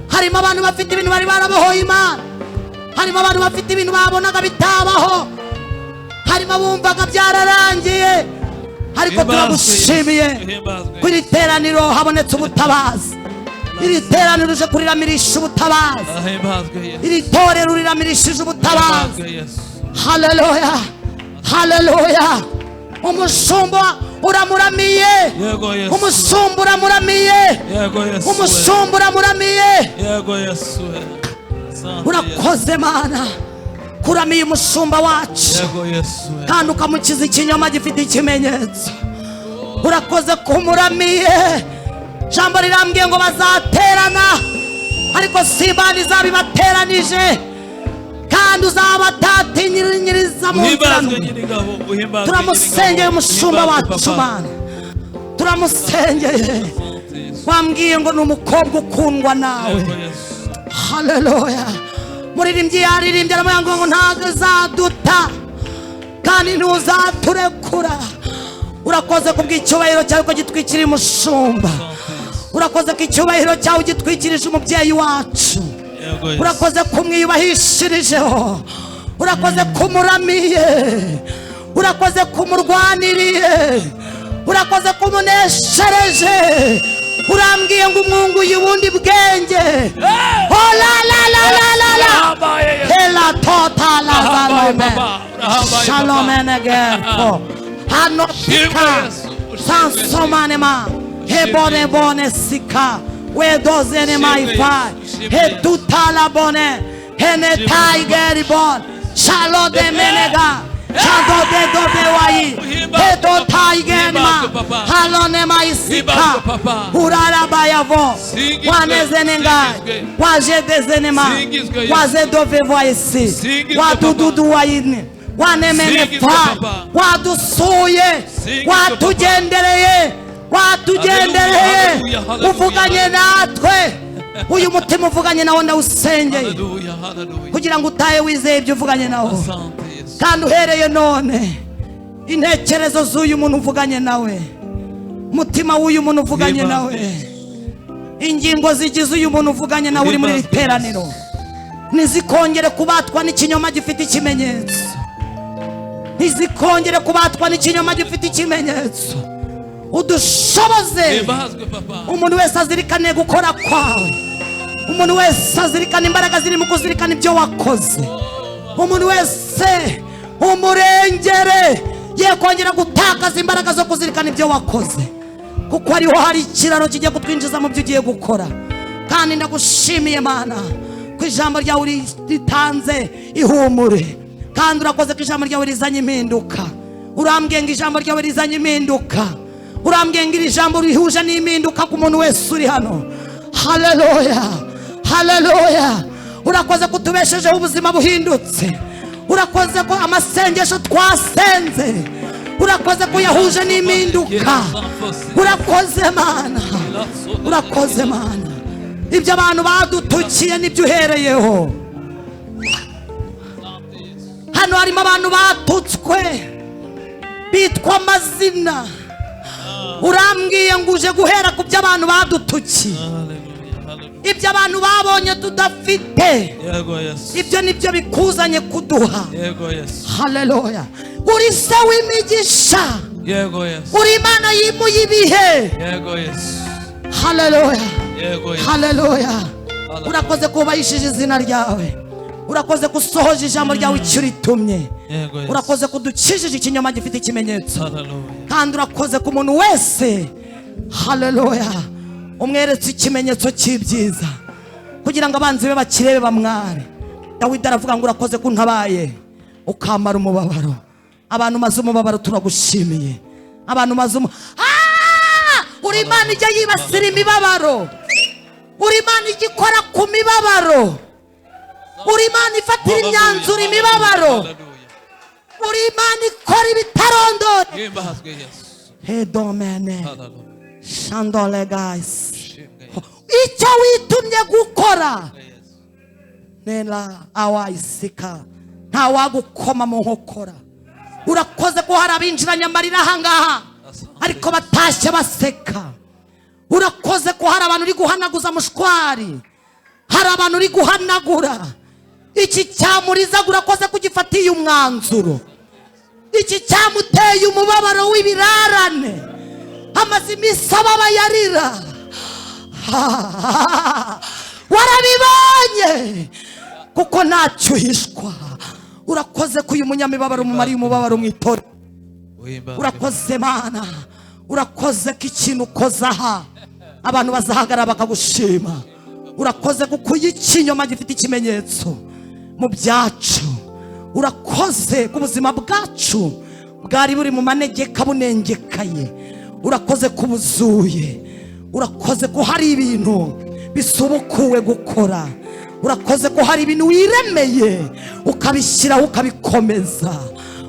harimo abantu bafite ibintu bari barabohoye Imana, harimo abantu bafite ibintu babonaga bitabaho, harimo abumvaga byararangiye, ariko turagushimiye ko iri teraniro habonetse ubutabazi. Iri teraniro uje kuriramirisha ubutabazi, iri torero riramirishije ubutabazi. Haleluya, haleluya. Umushumba uramuramiye, umushumba uramuramiye, umushumba uramuramiye. Urakoze Mana kuramiye umushumba wacu kandi ukamukiza ikinyoma gifite ikimenyetso. Urakoze kumuramiye. Jambo rirambwiye ngo bazaterana, ariko si Imana izabibateranije, kandi uzabatatinyiriza mu nzira. Turamusengeye umushumba wacu Mana, turamusengeye. Wambwiye ngo ni umukobwa ukundwa nawe. Haleluya. Muririmbyi yaririmbye aravuga ngo ntabwo uzaduta kandi ntuzaturekura. Urakoze kubw'icyubahiro cyawe ko gitwikiriye umushumba. Urakoze ko icyubahiro cyawe gitwikirije umubyeyi wacu. Urakoze kumwiyubahishirijeho, urakoze kumuramiye, urakoze kumurwaniriye, urakoze kumuneshereje. Urambwiye ngo umwunguye ubundi bwenge. Oh la la la la la la. Hela tota la zalome. Shalom enegefo. Hanotika. Sansomanema. Hebone bone sika. Wedozene maifai. He tutala bone. Hene taigeri bon. Shalom de menega. Chado de dobewai. Heto taigenma. Halone maisika. Urara bayavo. Wanezenengai. Wajedezenema. Wazedovevwa isi. Wadududu waini. Wanemenefa. Wadusuye. Watugendereye. Watugendereye. Uvuganye natwe. Uyu mutima uvuganye nawo ndawusengeye kugira ngo utahe wizeye ibyo uvuganye nawo. Kandi uhereye none intekerezo z'uyu muntu uvuganye nawe mutima w'uyu muntu uvuganye nawe, ingingo zigize uyu muntu uvuganye nawe uri muri iri teraniro ntizikongere kubatwa n'ikinyoma gifite ikimenyetso, ntizikongere kubatwa n'ikinyoma gifite ikimenyetso. Udushoboze umuntu wese azirikane gukora kwawe, umuntu wese azirikane imbaraga ziri mu kuzirikana ibyo wakoze, umuntu wese umurengere ye kongera gutakaza imbaraga zo kuzirikana ibyo wakoze, kuko ariho hari ikiraro kigiye kutwinjiza mu byo ugiye gukora. Kandi ndagushimiye Mana ko ijambo ryawe ritanze ihumure, kandi urakoze ko ijambo ryawe rizanye impinduka. Urambwiye ngo ijambo ryawe rizanye impinduka, urambwiye ngo iri jambo rihuje n'impinduka ku muntu wese uri hano. Haleluya, haleluya. Urakoze ko tubeshejeho ubuzima buhindutse, urakoze ko amasengesho twasenze urakoze ko yahuje n'impinduka. Urakoze Mana, urakoze Mana. Ibyo abantu badutukiye nibyo uhereyeho. Hano harimo abantu batutswe bitwa amazina, urambwiye ngo uje guhera ku byo abantu badutukiye, ibyo abantu babonye tudafite, ibyo nibyo bikuzanye kuduha. Haleluya. Uri se w'imigisha, uri Imana yimuye ibihe. Haleluya, haleluya. Urakoze kubahishije izina ryawe, urakoze gusohoza ijambo ryawe icyo ritumye, urakoze kudukijije ikinyoma gifite ikimenyetso, kandi urakoze ku muntu wese, haleluya, umweretse ikimenyetso cy'ibyiza kugira ngo abanzi be bakirebe bamware. Dawidi aravuga ngo urakoze ko untabaye ukamara umubabaro. Abantu maze umubabaro turagushimiye, abantu maze uri Imana ijya yibasira imibabaro, uri Imana igikora ku mibabaro, uri Imana ifatira imyanzuro imibabaro, uri Imana ikora ibitarondora. Hedomene shandole guys, icyo witumye gukora nela awayisika nta wagukoma mu nkokora. Urakoze ko hari abinjiranye amarira ahangaha ariko batashye baseka. Urakoze ko hari abantu uri guhanaguza mushwari, hari abantu uri guhanagura iki cyamuriza. Urakoze kugifatiye umwanzuro, iki cyamuteye umubabaro w'ibirarane, amaze iminsi ababa yarira. Warabibonye kuko ntacyo uhishwa. Urakoze ko uyu munyamibabaro umumariye umubabaro mu itorero. Urakoze Mana, urakoze ko ikintu ukoze aha abantu bazahagarara bakagushima. Urakoze kuko ikinyoma gifite ikimenyetso mu byacu. Urakoze ku buzima bwacu bwari buri mu manegeka bunengekaye, urakoze kubuzuye. Urakoze ko hari ibintu bisubukuwe gukora, urakoze ko hari ibintu wiremeye ukabishyiraho ukabikomeza.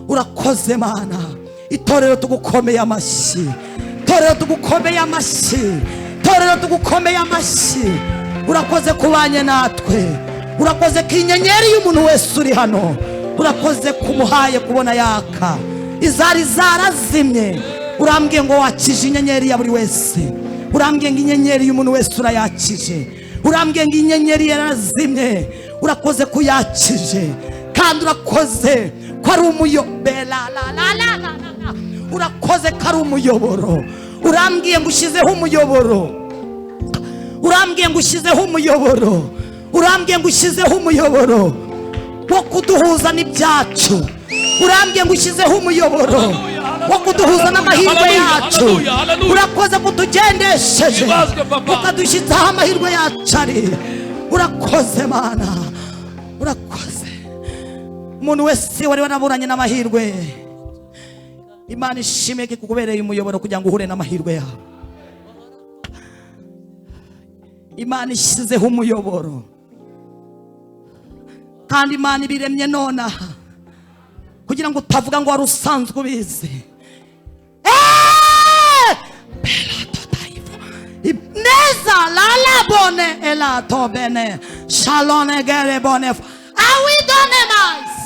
Urakoze Mana. Itorero tugukomeye amashyi, itorero tugukomeye amashyi, itorero tugukomeye amashyi. Urakoze kubanye natwe, urakoze ko inyenyeri y'umuntu wese uri hano, urakoze kumuhaye kubona yaka izari zarazimye. Urambwiye ngo wakije inyenyeri ya buri wese, urambwiye ngo inyenyeri y'umuntu wese urayakije, urambwiye ngo inyenyeri yarazimye urakoze kuyakije, kandi urakoze ko ari umuyobora. Urakoze ko ari umuyoboro. Urambwiye ngo ushyizeho umuyoboro, urambwiye ngo ushyizeho umuyoboro, urambwiye ngo ushyizeho umuyoboro wo kuduhuza n'ibyacu. Urambwiye ngo ushyizeho umuyoboro wo kuduhuza n'amahirwe yacu. Urakoze kutugendesheje ukadushyitsaho amahirwe yacu ari. Urakoze Mana, urakoze. Umuntu wese wari waraburanye n'amahirwe, Imana ishimwe ko kukubereye umuyoboro kugira ngo uhure n'amahirwe yawe. Imana ishyizeho umuyoboro, kandi Imana ibiremye nonaha kugira ngo utavuga ngo wari usanzwe ubizi. Neza lala bone ela tobene shalone gere bone awidone nice.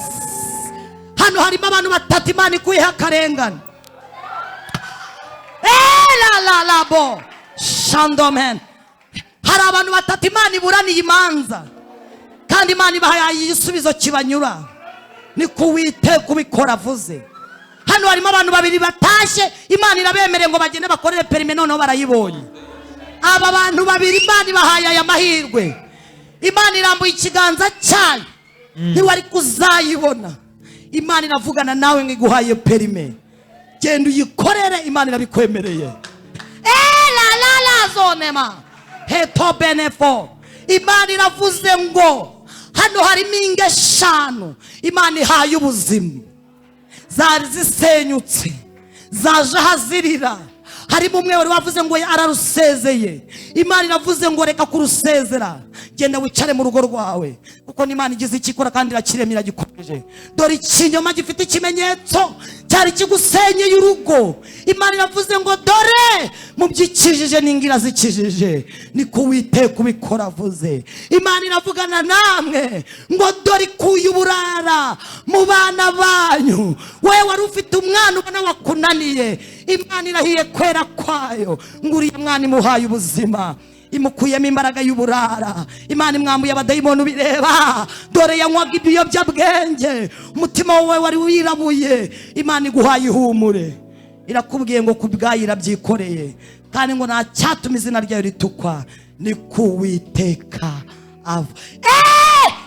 Hano harimo abantu batatu Imana ikuyeho akarengane. Labo shandomen. Hari abantu batatu Imana iburaniye imanza, kandi Imana ibahaye igisubizo kibanyura. Ni kuwite kubikora avuze. Hano harimo abantu babiri batashye, Imana irabemereye ngo bagende bakorere perime, noneho barayibonye. Aba bantu babiri Imana ibahaye aya mahirwe. Imana irambuye ikiganza cyayo, ntiwari kuzayibona. Imana iravugana nawe ngo iguhaye perime, genda uyikorere, Imana irabikwemereye. La zonema heto benefo. Imana iravuze ngo hano harimo ingo eshanu Imana ihaye ubuzima, zari zisenyutse, zaje hazirira. Harimo umwe wari wavuze ngo ararusezeye. Imana iravuze ngo reka kurusezera, genda wicare mu rugo rwawe, kuko n'Imana igize ikikora kandi irakiremye iragikomeje. Dore ikinyoma gifite ikimenyetso cyari kigusenyeye urugo. Imana iravuze ngo dore mu byikijije n'ingira zikijije, ni kuwiteka kubikora avuze. Imana iravugana namwe ngo dore ikuye uburara mu bana banyu. Wewe wari ufite umwana ubona wakunaniye, Imana irahiye kwera kwayo ngo uriya mwana imuhaye ubuzima, imukuyemo imbaraga y'uburara. Imana imwambuye abadayimoni bireba. Dore yanywaga ibiyobyabwenge, umutima wawe wari wirabuye, Imana iguhaye ihumure. Irakubwiye ngo kubwayo irabyikoreye, kandi ngo nta cyatuma izina ryayo ritukwa. Ni kuwiteka ava.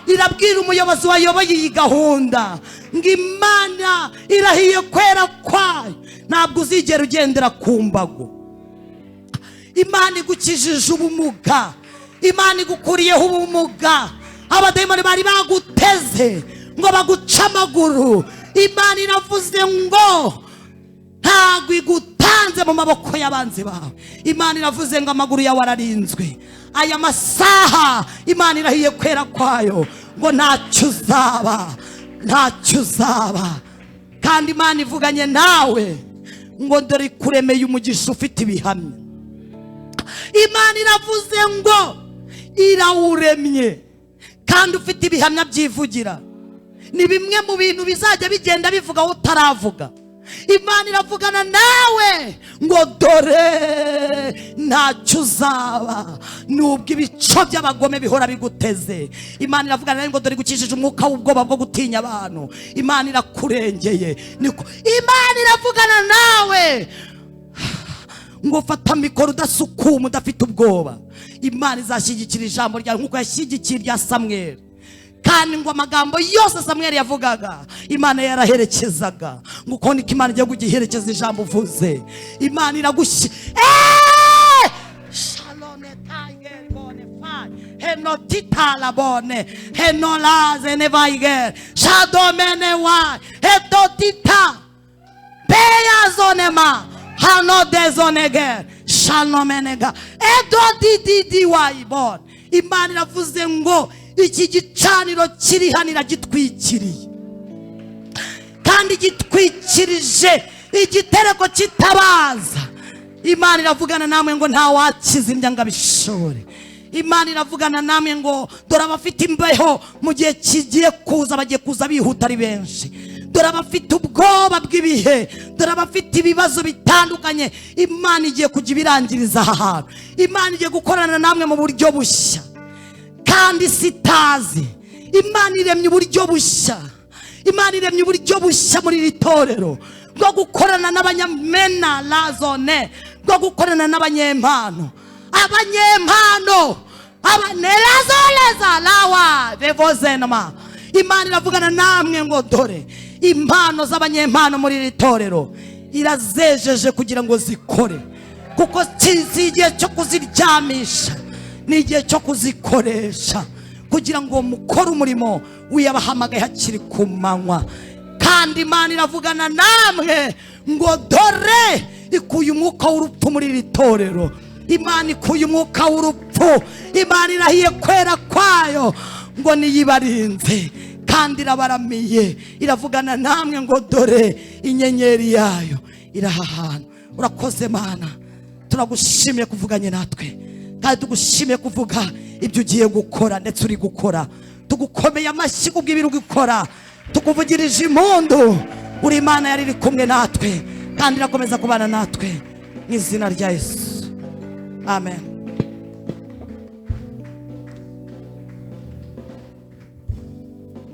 Irabwira umuyobozi wayoboye iyi gahunda ngo Imana irahiye kwera kwayo, ntabwo uzigera ugendera ku mbago. Imana igukijije ubumuga, Imana igukuriyeho ubumuga. Abadayimoni bari baguteze ngo baguce amaguru, Imana iravuze ngo ntabwo igutanze mu maboko y'abanzi bawe. Imana iravuze ngo amaguru yawe ararinzwe. Aya masaha Imana irahiye kwera kwayo ngo ntacyo uzaba, ntacyo uzaba. Kandi Imana ivuganye nawe ngo dore kuremeye umugisha ufite ibihamya. Imana iravuze ngo irawuremye kandi ufite ibihamya byivugira. Ni bimwe mu bintu bizajya bigenda bivuga aho utaravuga. Imana iravugana nawe ngo dore ntacyo uzaba, nubwo ibico by'abagome bihora biguteze. Imana iravugana nawe ngo dore gukijije umwuka w'ubwoba bwo gutinya abantu. Imana irakurengeye. Imana iravugana nawe ngo fata mikoro udasukuma, udafite ubwoba. Imana izashyigikira ijambo ryawe nk'uko yashyigikiye irya Samweli. Kandi ngo amagambo yose Samweli yavugaga Imana yaraherekezaga. ngo uko niko Imana igiye kugiherekeza ijambo uvuze. Imana iragushyi shalone tiger bone fai heno titala bone heno laze ne vaiger shadomene wa heto tita peya zonema hano dezoneger shalomenega edo didi waibon. Imana iravuze ngo iki gicaniro kiri hano iragitwikiriye, kandi gitwikirije igitereko kitabaza. Imana iravugana namwe ngo nta wakizimya ngo abishore. Imana iravugana namwe ngo dore abafite imbeho mu gihe kigiye kuza, bagiye kuza bihuta ari benshi. Dore abafite ubwoba bw'ibihe, dore abafite ibibazo bitandukanye, Imana igiye kujya ibirangiriza aha hantu. Imana igiye gukorana namwe mu buryo bushya kandi sitazi. Imana iremye uburyo bushya, Imana iremye uburyo bushya muri iri torero bwo gukorana n'abanyamena lazone, bwo gukorana n'abanyempano. Abanyempano abanelazoleza lawa bevozenama. Imana iravugana namwe ngo dore impano z'abanyempano muri iri torero irazejeje kugira ngo zikore, kuko si igihe cyo kuziryamisha, ni igihe cyo kuzikoresha kugira ngo mukore umurimo wiyabahamagaye hakiri ku manywa. Kandi Imana iravugana namwe ngo dore ikuye umwuka w'urupfu muri iri torero. Imana ikuye umwuka w'urupfu. Imana irahiye kwera kwayo ngo niyibarinze kandi irabaramiye. Iravugana namwe ngo dore inyenyeri yayo iraha hantu. Urakoze Mana, turagushimiye kuvuganye natwe, kandi tugushimiye kuvuga ibyo ugiye gukora ndetse uri gukora. Tugukomeye amashyi kubw'ibiri gukora, tukuvugirije impundu. Uri Imana yari iri kumwe natwe kandi irakomeza kubana natwe. mu izina rya Yesu, amen.